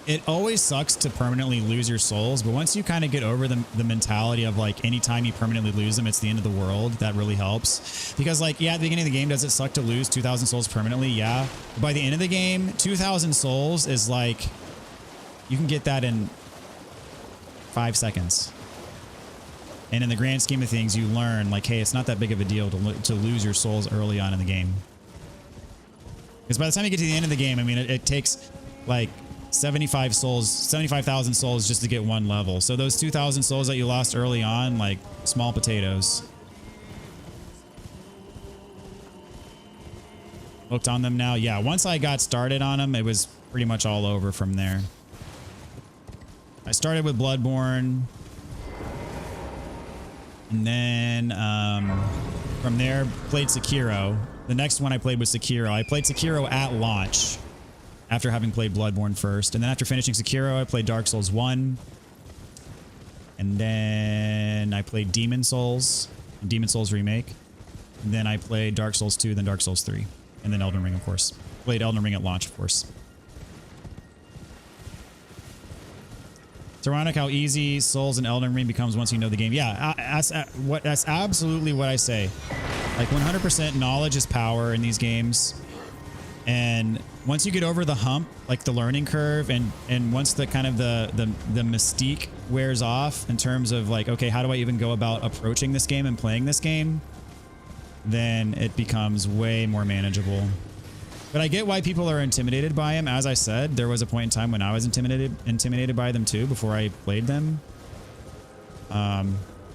it always sucks to permanently lose your souls, but once you kind of get over the mentality of like anytime you permanently lose them, it's the end of the world, that really helps. Because like, yeah, at the beginning of the game, does it suck to lose 2,000 souls permanently? Yeah. But by the end of the game, 2,000 souls is like, you can get that in 5 seconds. And in the grand scheme of things, you learn like, hey, it's not that big of a deal to lose your souls early on in the game. Because by the time you get to the end of the game, I mean, it takes like 75,000 souls just to get one level. So those 2,000 souls that you lost early on, like small potatoes. Hooked on them now. Yeah, once I got started on them, it was pretty much all over from there. I started with Bloodborne. And then from there, played Sekiro. The next one I played was Sekiro. I played Sekiro at launch after having played Bloodborne first. And then after finishing Sekiro, I played Dark Souls 1. And then I played Demon Souls, Demon Souls Remake. And then I played Dark Souls 2, then Dark Souls 3. And then Elden Ring, of course. Played Elden Ring at launch, of course. It's ironic how easy Souls and Elden Ring becomes once you know the game. Yeah, that's absolutely what I say. Like 100% knowledge is power in these games. And once you get over the hump, like the learning curve, and once the kind of the mystique wears off in terms of like, okay, how do I even go about approaching this game and playing this game? Then it becomes way more manageable. But I get why people are intimidated by him. As I said, there was a point in time when I was intimidated by them too before I played them. Yeah,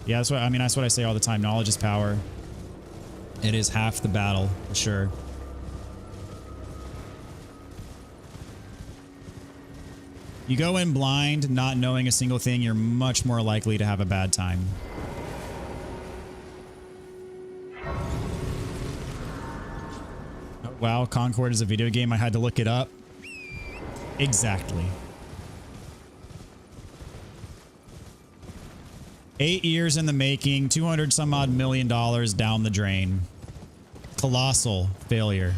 that's what I say all the time. Knowledge is power. It is half the battle, for sure. You go in blind, not knowing a single thing, you're much more likely to have a bad time. Wow, Concord is a video game. I had to look it up. Exactly. 8 years in the making, 200 some odd million dollars down the drain. Colossal failure.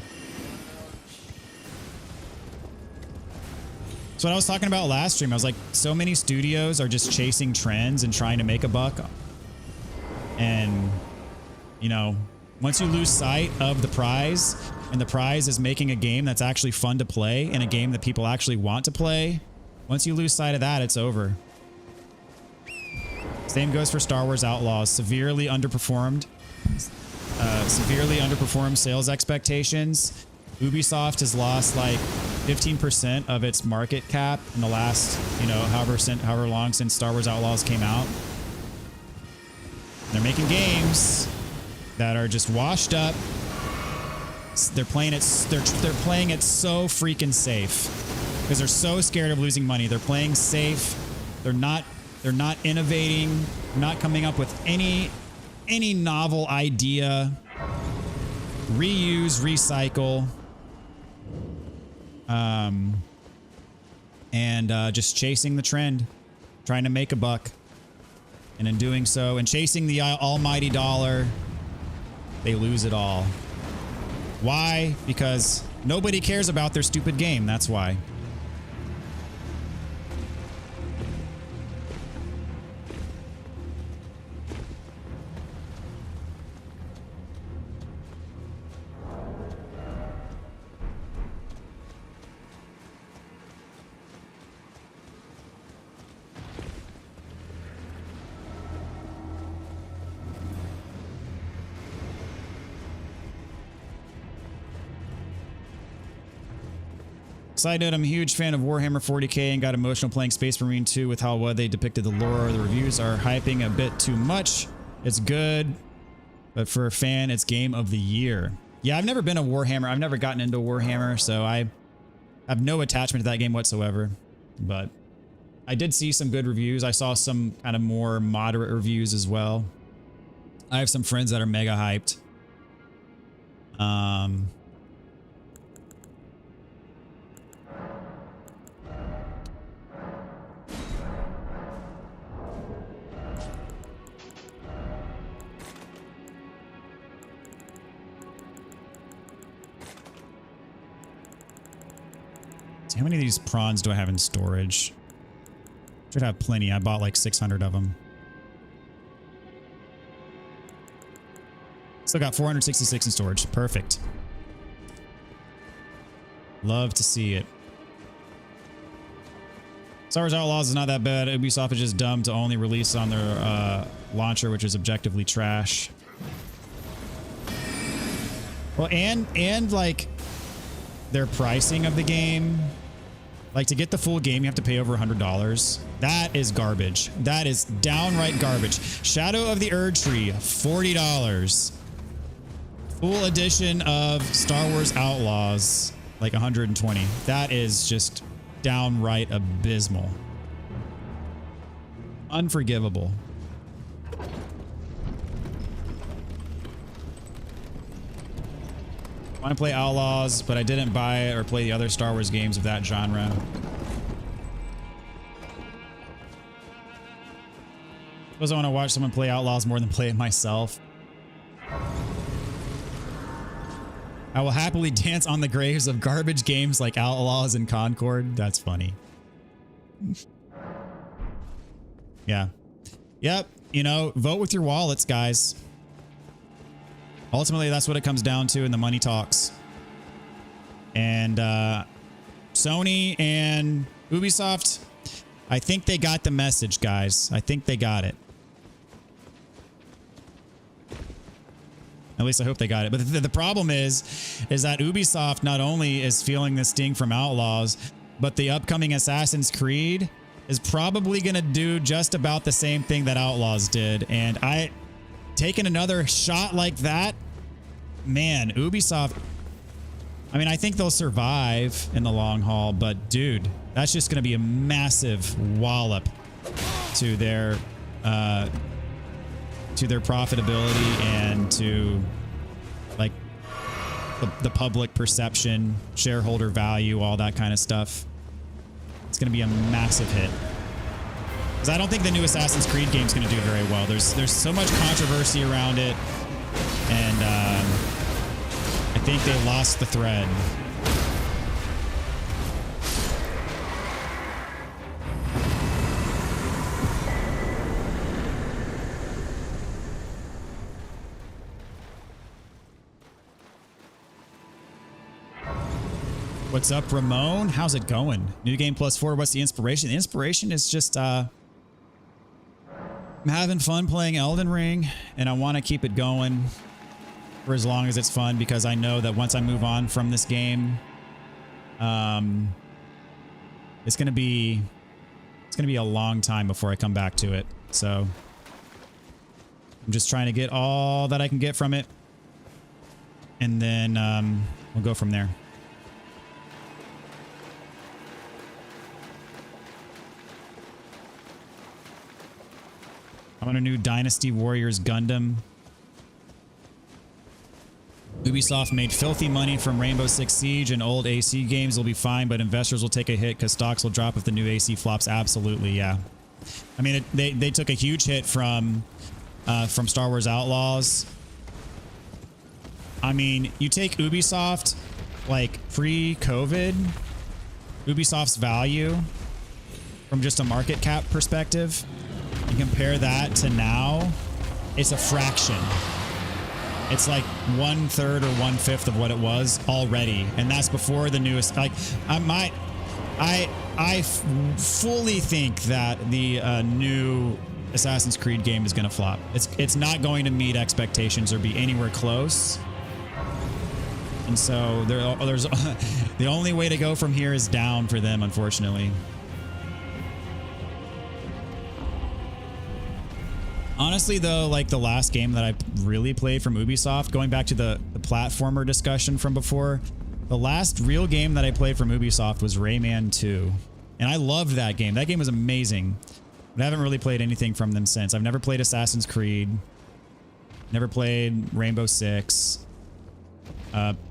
So what I was talking about last stream, I was like, so many studios are just chasing trends and trying to make a buck. And, you know, once you lose sight of the prize, and the prize is making a game that's actually fun to play and a game that people actually want to play, once you lose sight of that, it's over. Same goes for Star Wars Outlaws. Severely underperformed sales expectations. Ubisoft has lost like 15% of its market cap in the last, you know, however long since Star Wars Outlaws came out. They're making games that are just washed up, They're playing it so freaking safe because they're so scared of losing money. They're playing safe. They're not innovating, not coming up with any novel idea. Reuse, recycle. And just chasing the trend, trying to make a buck. And in doing so, and chasing the almighty dollar, they lose it all. Why? Because nobody cares about their stupid game. That's why. Side note, I'm a huge fan of Warhammer 40k and got emotional playing Space Marine 2 with how well they depicted the lore. The reviews are hyping a bit too much. It's good, but for a fan, it's game of the year. Yeah, I've never been a Warhammer. I've never gotten into Warhammer, so I have no attachment to that game whatsoever. But I did see some good reviews. I saw some kind of more moderate reviews as well. I have some friends that are mega hyped. How many of these prawns do I have in storage? Should have plenty. I bought like 600 of them. Still got 466 in storage. Perfect. Love to see it. Star Wars Outlaws is not that bad. Ubisoft is just dumb to only release on their launcher, which is objectively trash. Well, and like their pricing of the game. Like, to get the full game, you have to pay over $100. That is garbage. That is downright garbage. Shadow of the Erdtree, $40. Full edition of Star Wars Outlaws, like $120. That is just downright abysmal. Unforgivable. I want to play Outlaws, but I didn't buy it or play the other Star Wars games of that genre. I suppose I want to watch someone play Outlaws more than play it myself. I will happily dance on the graves of garbage games like Outlaws and Concord. That's funny. Yeah. Yep. You know, vote with your wallets, guys. Ultimately, that's what it comes down to, and the money talks. And Sony and Ubisoft, I think they got the message, guys. I think they got it. At least I hope they got it. But the problem is that Ubisoft not only is feeling the sting from Outlaws, but the upcoming Assassin's Creed is probably going to do just about the same thing that Outlaws did. And taking another shot like that, man, Ubisoft, I mean, I think they'll survive in the long haul, but dude, that's just going to be a massive wallop to their profitability and to like the public perception, shareholder value, all that kind of stuff. It's going to be a massive hit. Because I don't think the new Assassin's Creed game is going to do very well. There's so much controversy around it, and I think they lost the thread. What's up, Ramon? How's it going? New game +4. What's the inspiration? The inspiration is just I'm having fun playing Elden Ring, and I want to keep it going for as long as it's fun, because I know that once I move on from this game, it's gonna be a long time before I come back to it. So I'm just trying to get all that I can get from it. and then we'll go from there. I'm on a new Dynasty Warriors Gundam. Ubisoft made filthy money from Rainbow Six Siege, and old AC games will be fine, but investors will take a hit because stocks will drop if the new AC flops. Absolutely, yeah. I mean, they took a huge hit from Star Wars Outlaws. I mean, you take Ubisoft, like pre-COVID, Ubisoft's value from just a market cap perspective, and compare that to now, it's a fraction. It's like 1/3 or 1/5 of what it was already, and that's before the newest. Like, I fully think that the new Assassin's Creed game is going to flop. It's not going to meet expectations or be anywhere close, and so there's the only way to go from here is down for them, unfortunately. Honestly, though, like the last game that I really played from Ubisoft, going back to the platformer discussion from before, the last real game that I played from Ubisoft was Rayman 2. And I loved that game. That game was amazing. But I haven't really played anything from them since. I've never played Assassin's Creed. Never played Rainbow Six.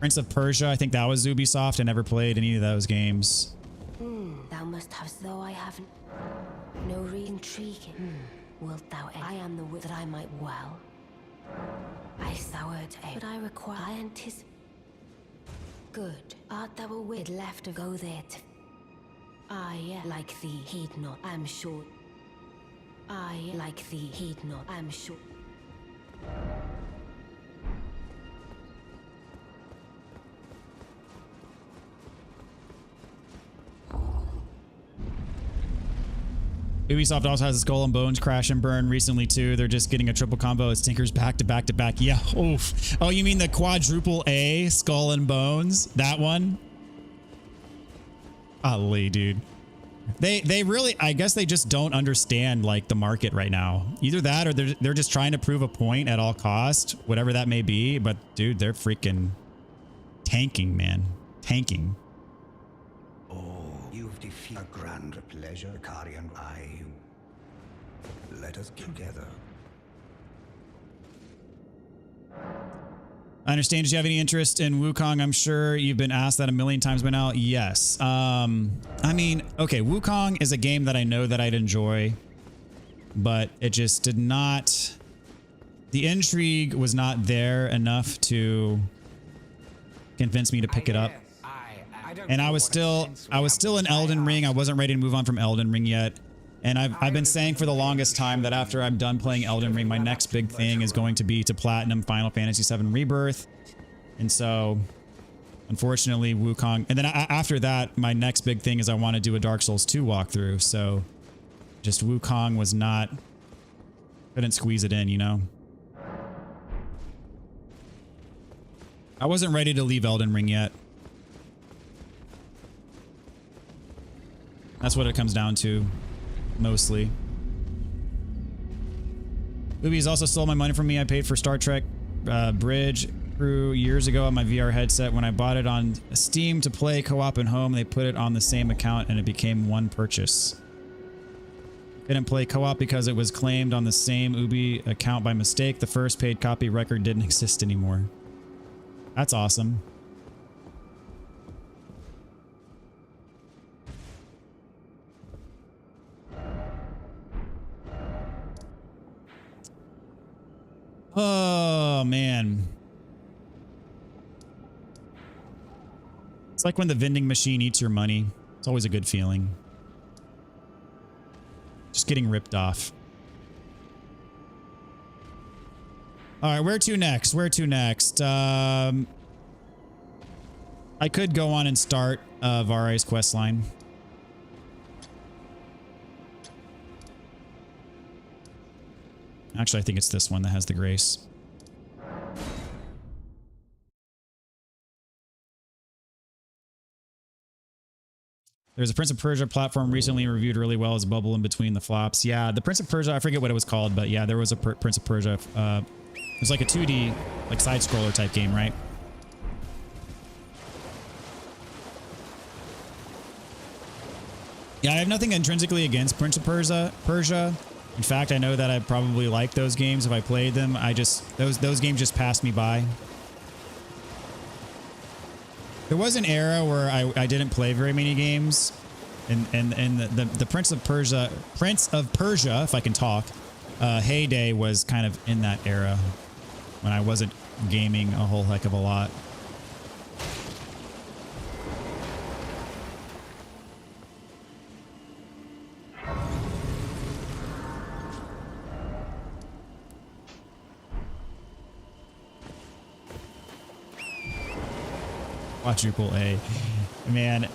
Prince of Persia, I think that was Ubisoft. I never played any of those games. Thou must have, though I haven't. No intriguing. Wilt thou? I am the wit that I might well. I soured, but I require. I anticipate. Good. Art thou a wit left to go there to? I like thee, heed not. I'm sure. I like thee, heed not. I'm sure. Ubisoft also has a Skull and Bones Crash and Burn recently too. They're just getting a triple combo as Stinkers back to back to back. Yeah. Oof. Oh, you mean the quadruple A Skull and Bones? That one? Golly, dude. They really, I guess they just don't understand like the market right now. Either that or they're just trying to prove a point at all cost, whatever that may be. But dude, they're freaking tanking, man. Tanking. You've defeated a grand pleasure, Kari and I. Let us get together. I understand. Did you have any interest in Wukong? I'm sure you've been asked that a million times by now. Yes. I mean, okay, Wukong is a game that I know that I'd enjoy, but it just did not. The intrigue was not there enough to convince me to pick it up. And I was still in Elden Ring. I wasn't ready to move on from Elden Ring yet. And I've been saying for the longest time that after I'm done playing Elden Ring, my next big thing is going to be to platinum Final Fantasy VII Rebirth. And so, unfortunately, Wukong. And then after that, my next big thing is I want to do a Dark Souls 2 walkthrough. So, just Wukong was not. Couldn't squeeze it in, you know? I wasn't ready to leave Elden Ring yet. That's what it comes down to, mostly. Ubi's also stole my money from me. I paid for Star Trek Bridge Crew years ago on my VR headset. When I bought it on Steam to play co-op and home, they put it on the same account and it became one purchase. Couldn't play co-op because it was claimed on the same Ubi account by mistake. The first paid copy record didn't exist anymore. That's awesome. Oh, man. It's like when the vending machine eats your money. It's always a good feeling. Just getting ripped off. All right, where to next? Where to next? I could go on and start Varai's questline. Actually, I think it's this one that has the grace. There's a Prince of Persia platform recently reviewed really well as a bubble in between the flops. Yeah, the Prince of Persia, I forget what it was called, but yeah, there was a Prince of Persia. It was like a 2D, like side-scroller type game, right? Yeah, I have nothing intrinsically against Prince of Persia. In fact, I know that I probably like those games if I played them. I just those games just passed me by. There was an era where I didn't play very many games, and the Prince of Persia, if I can talk, heyday was kind of in that era when I wasn't gaming a whole heck of a lot. Quadruple A, man.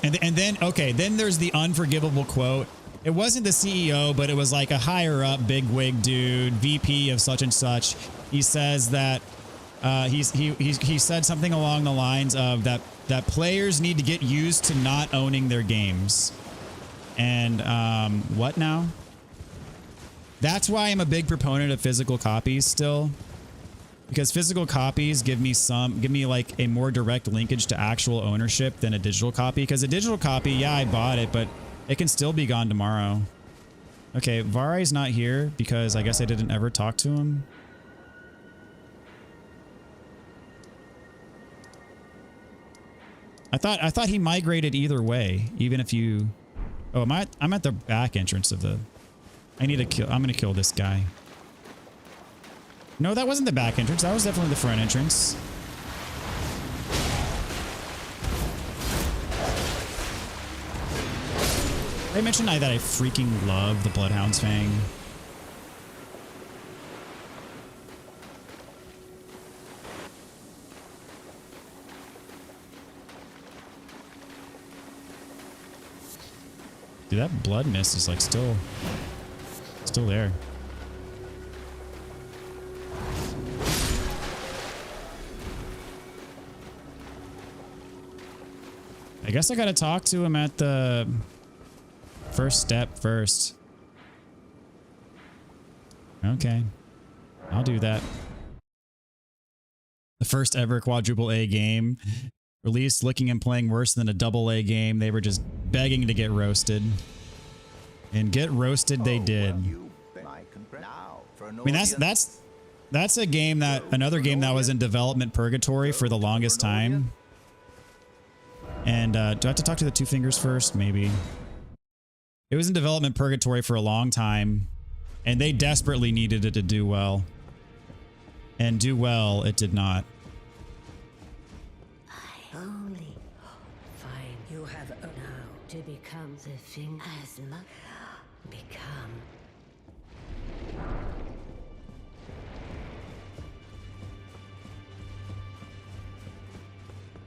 And then, okay, then there's the unforgivable quote. It wasn't the CEO, but it was like a higher up bigwig dude, VP of such and such. He says that he said something along the lines of that players need to get used to not owning their games. And what now? That's why I'm a big proponent of physical copies still. Because physical copies give me like a more direct linkage to actual ownership than a digital copy. Because a digital copy, yeah, I bought it, but it can still be gone tomorrow. Okay, Varai's not here because I guess I didn't ever talk to him. I thought he migrated either way, even if you. Oh, I'm at the back entrance of the. I need to kill. I'm gonna kill this guy. No, that wasn't the back entrance. That was definitely the front entrance. Did I mention that I freaking love the Bloodhound's Fang? Dude, that blood mist is like still there. I guess I gotta talk to him at the first step first. Okay. I'll do that. The first ever quadruple A game. Released looking and playing worse than a double A game. They were just begging to get roasted. And get roasted they did. I mean, that's a game that, another game that was in development purgatory for the longest time. And do I have to talk to the Two Fingers first? Maybe. It was in development purgatory for a long time, and they desperately needed it to do well. And do well, it did not. I only find you have now to become the thing as much become.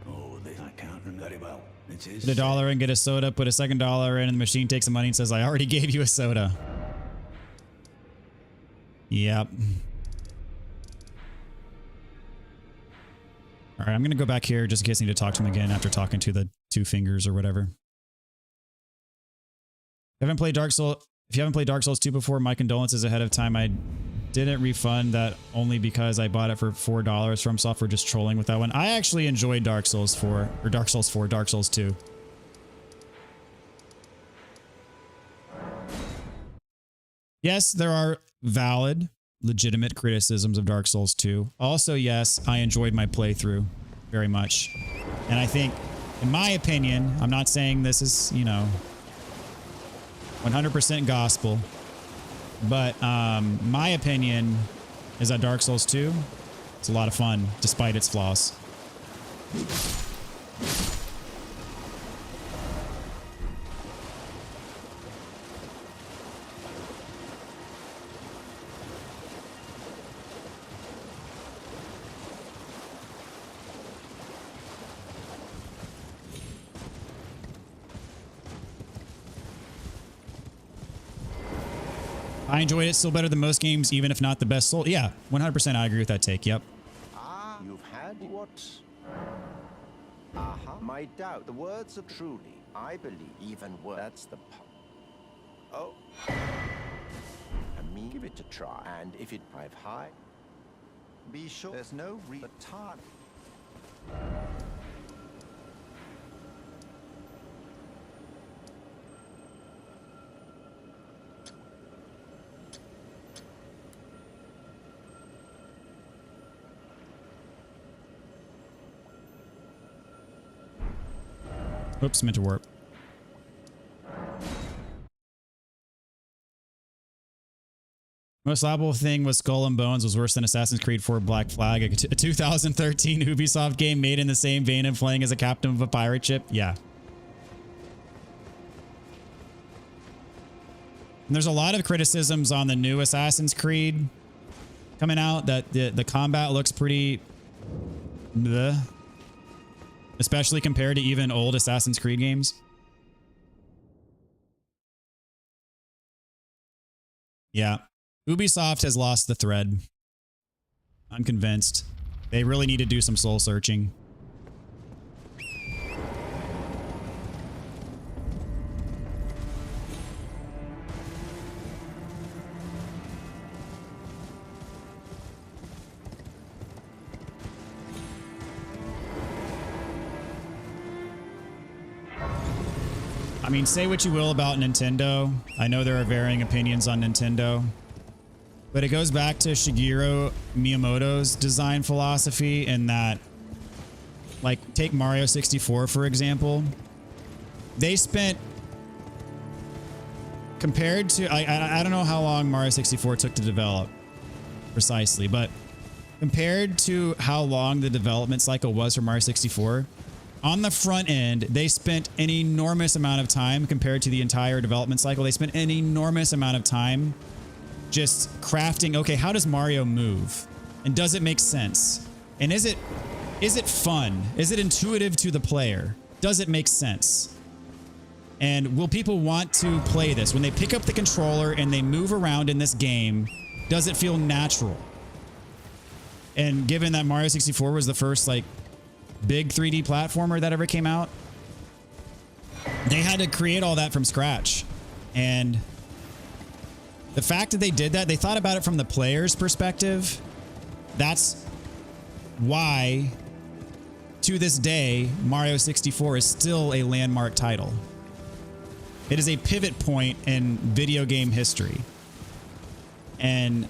Oh, I can't remember very well. Put $1 in, get a soda, put a second $1 in, and the machine takes the money and says, I already gave you a soda. Yep. All right, I'm going to go back here just in case I need to talk to him again after talking to the Two Fingers or whatever. If you haven't played Dark Souls 2 before, my condolences ahead of time. I didn't refund that only because I bought it for $4 from software, just trolling with that one. I actually enjoyed Dark Souls 4, or Dark Souls 4, Dark Souls 2. Yes, there are valid, legitimate criticisms of Dark Souls 2. Also, yes, I enjoyed my playthrough very much. And I think, in my opinion, I'm not saying this is, you know, 100% gospel, but my opinion is that Dark Souls 2, it's a lot of fun, despite its flaws. I enjoyed it, still better than most games, even if not the best Soul. Yeah, 100% I agree with that take, yep. Ah, you've had what? Aha, my doubt. The words of truly, I believe, even worse. That's the Oh. I mean, give it a try, and if it drive high, be sure there's no time. Oops, meant to warp. Most laughable thing was Skull and Bones was worse than Assassin's Creed 4 Black Flag, a 2013 Ubisoft game made in the same vein of playing as a captain of a pirate ship. Yeah. And there's a lot of criticisms on the new Assassin's Creed coming out that the combat looks pretty bleh, especially compared to even old Assassin's Creed games. Yeah. Ubisoft has lost the thread. I'm convinced. They really need to do some soul searching. I mean, say what you will about Nintendo. I know there are varying opinions on Nintendo. But it goes back to Shigeru Miyamoto's design philosophy in that, like, take Mario 64, for example. They spent, compared to, I don't know how long Mario 64 took to develop precisely, but compared to how long the development cycle was for Mario 64, on the front end, they spent an enormous amount of time compared to the entire development cycle. They spent an enormous amount of time just crafting, okay, how does Mario move? And does it make sense? And is it fun? Is it intuitive to the player? Does it make sense? And will people want to play this? When they pick up the controller and they move around in this game, does it feel natural? And given that Mario 64 was the first, like, big 3D platformer that ever came out, they had to create all that from scratch. And the fact that they did that, they thought about it from the player's perspective. That's why, to this day, Mario 64 is still a landmark title. It is a pivot point in video game history. And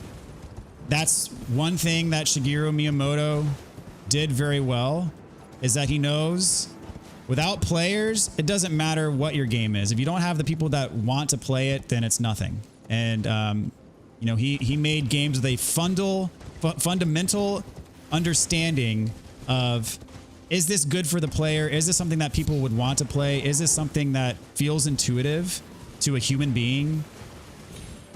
that's one thing that Shigeru Miyamoto did very well, is that he knows without players, it doesn't matter what your game is. If you don't have the people that want to play it, then it's nothing. And, you know, he made games with a fundamental understanding of, is this good for the player? Is this something that people would want to play? Is this something that feels intuitive to a human being?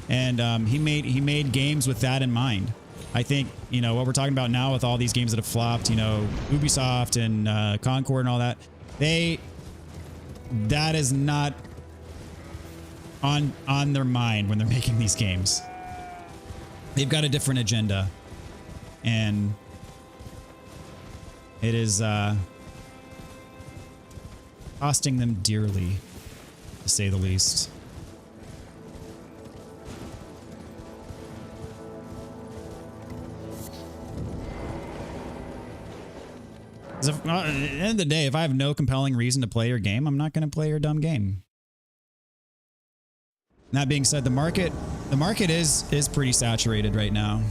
And he made games with that in mind. I think, you know, what we're talking about now with all these games that have flopped, you know, Ubisoft and Concord and all that, that is not on their mind when they're making these games. They've got a different agenda, and it is costing them dearly, to say the least. At the end of the day, if I have no compelling reason to play your game, I'm not going to play your dumb game. That being said, the market is pretty saturated right now.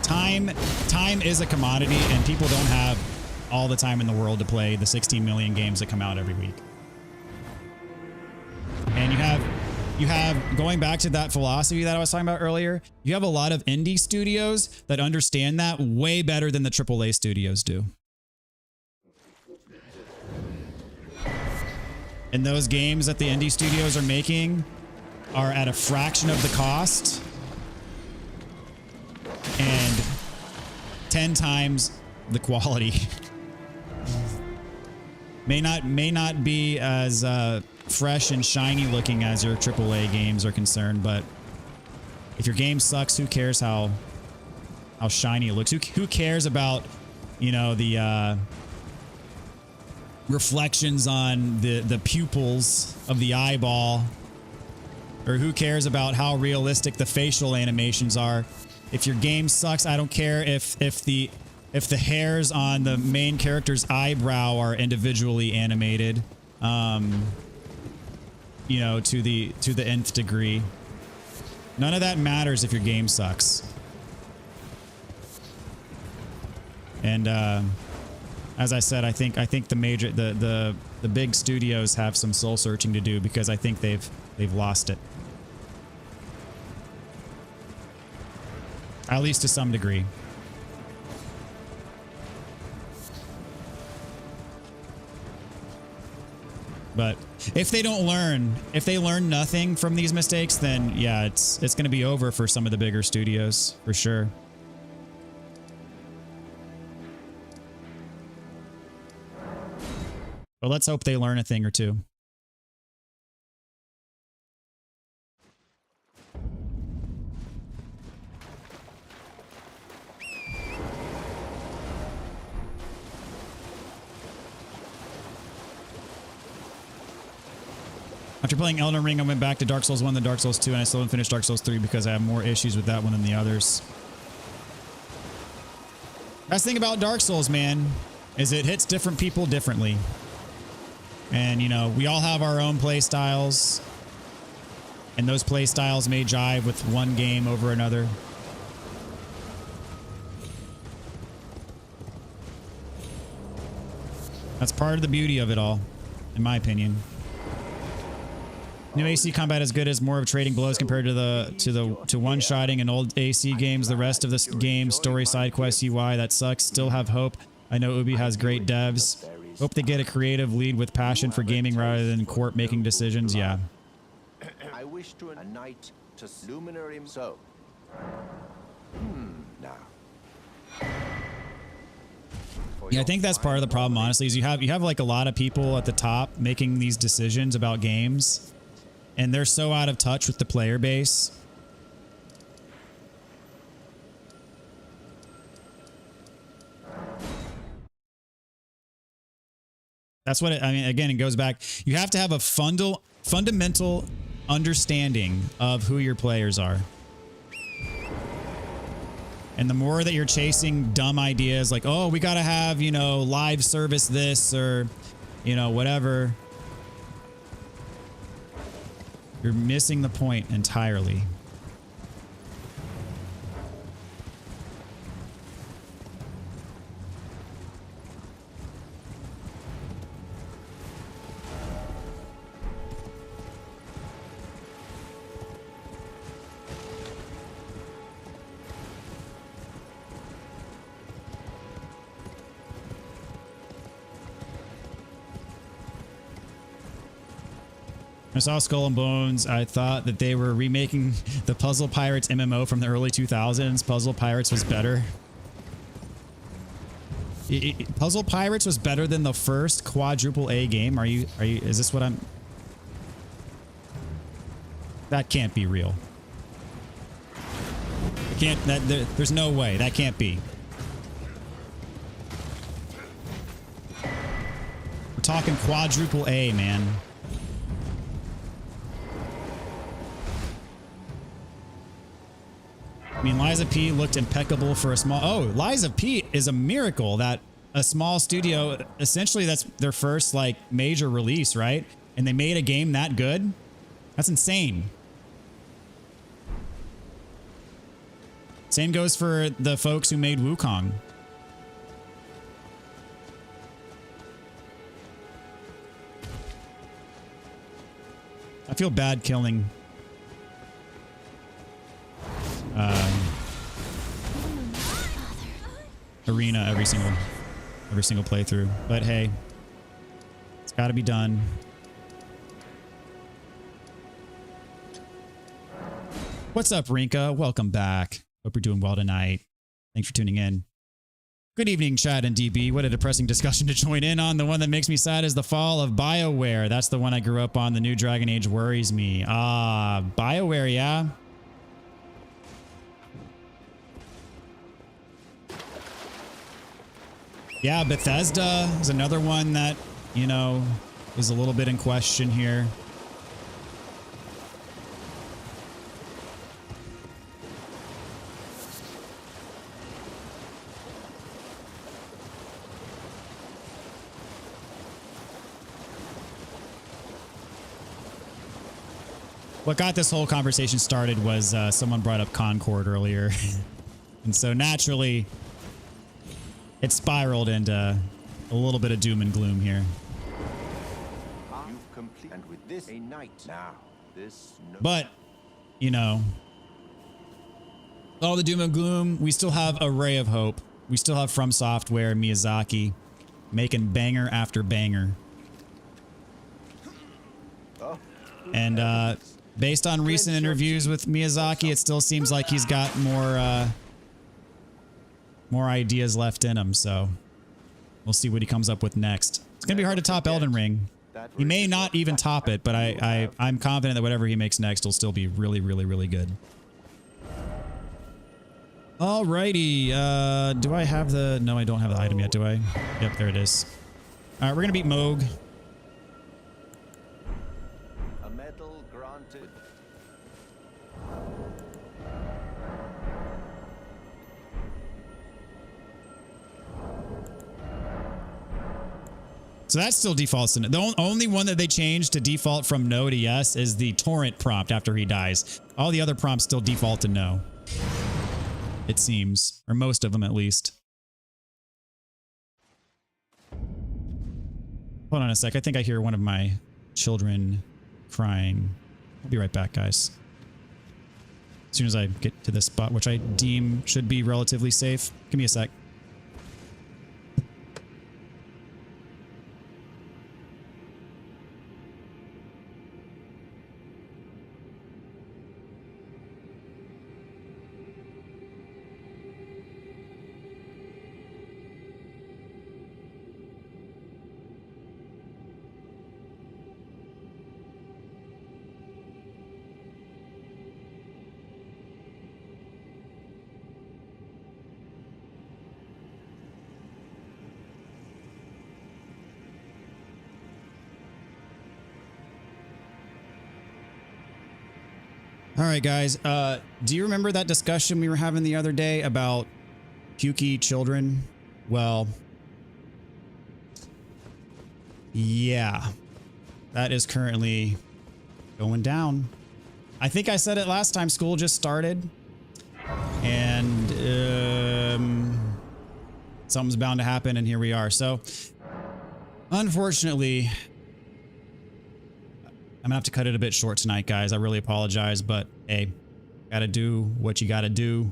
Time is a commodity, and people don't have all the time in the world to play the 16 million games that come out every week. And you have, going back to that philosophy that I was talking about earlier, you have a lot of indie studios that understand that way better than the AAA studios do. And those games that the indie studios are making are at a fraction of the cost and 10 times the quality. May not be as fresh and shiny looking as your AAA games are concerned, but if your game sucks, who cares how shiny it looks? Who cares about, you know, the reflections on the pupils of the eyeball, or who cares about how realistic the facial animations are? If your game sucks, I don't care if the hairs on the main character's eyebrow are individually animated, you know, to the nth degree. None of that matters if your game sucks. And as I said, I think the big studios have some soul searching to do, because I think they've lost it. At least to some degree. But if they don't learn, if they learn nothing from these mistakes, then yeah, it's going to be over for some of the bigger studios for sure. But let's hope they learn a thing or two. After playing Elden Ring, I went back to Dark Souls 1 then Dark Souls 2, and I still haven't finished Dark Souls 3 because I have more issues with that one than the others. Best thing about Dark Souls, man, is it hits different people differently. And, you know, we all have our own play styles, and those play styles may jive with one game over another. That's part of the beauty of it all, in my opinion. New AC combat is good as more of trading blows compared to one-shotting in old AC games. The rest of this game, story, side quest, UI, that sucks. Still have hope. I know Ubi has great devs. Hope they get a creative lead with passion for gaming rather than court making decisions. Yeah. I wish to a knight to luminary so. Now. Yeah, I think that's part of the problem, honestly, is you have like a lot of people at the top making these decisions about games, and they're so out of touch with the player base. That's what I mean. Again, it goes back. You have to have a fundamental understanding of who your players are. And the more that you're chasing dumb ideas like, oh, we got to have, you know, live service this or, you know, whatever, you're missing the point entirely. I saw Skull and Bones. I thought that they were remaking the Puzzle Pirates MMO from the early 2000s. Puzzle Pirates was better. Puzzle Pirates was better than the first quadruple A game. Is this what I'm... That can't be real. There's no way. That can't be. We're talking quadruple A, man. I mean, Lies of P looked impeccable for a small... Oh, Lies of P is a miracle that a small studio, essentially that's their first like major release, right? And they made a game that good. That's insane. Same goes for the folks who made Wukong. I feel bad killing Arena every single playthrough, but hey, it's got to be done. What's up, Rinka? Welcome back. Hope you're doing well tonight. Thanks for tuning in. Good evening, Chad and DB. What a depressing discussion to join in on. The one that makes me sad is the fall of BioWare. That's the one I grew up on. The new Dragon Age worries me. Ah, BioWare, yeah. Yeah, Bethesda is another one that, you know, is a little bit in question here. What got this whole conversation started was someone brought up Concord earlier. And so naturally, it spiraled into a little bit of doom and gloom here. You've complete, and with this, a night now. This, no But, you know, all the doom and gloom, we still have a ray of hope. We still have From Software, Miyazaki, making banger after banger. And based on recent interviews with Miyazaki, it still seems like he's got more ideas left in him. So we'll see what he comes up with next. It's gonna be hard to top Elden Ring. He may not even top it, but I'm confident that whatever he makes next will still be really, really, really good. Alrighty, do I have the... No, I don't have the item yet, do I? Yep, there it is. Alright, we're gonna beat Moog. A medal granted. So that still defaults to no. The only one that they changed to default from no to yes is the torrent prompt after he dies. All the other prompts still default to no. It seems. Or most of them at least. Hold on a sec. I think I hear one of my children crying. I'll be right back, guys. As soon as I get to this spot, which I deem should be relatively safe. Give me a sec. All right, guys. Do you remember that discussion we were having the other day about pukey children? Well, yeah, that is currently going down. I think I said it last time. School just started, and something's bound to happen, and here we are. So, unfortunately, I'm gonna have to cut it a bit short tonight, guys. I really apologize, but hey, gotta do what you gotta do.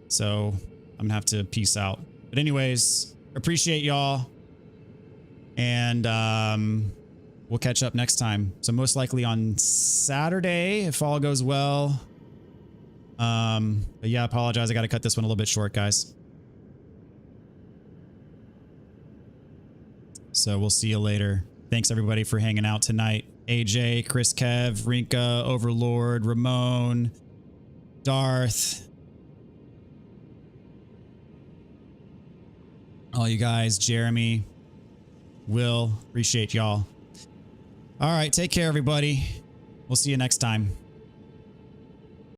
So I'm gonna have to peace out. But anyways, appreciate y'all. And we'll catch up next time. So most likely on Saturday, if all goes well. But yeah, I apologize. I gotta cut this one a little bit short, guys. So we'll see you later. Thanks everybody for hanging out tonight. AJ, Chris Kev, Rinka, Overlord, Ramon, Darth. All you guys, Jeremy, Will, appreciate y'all. All right, take care everybody. We'll see you next time.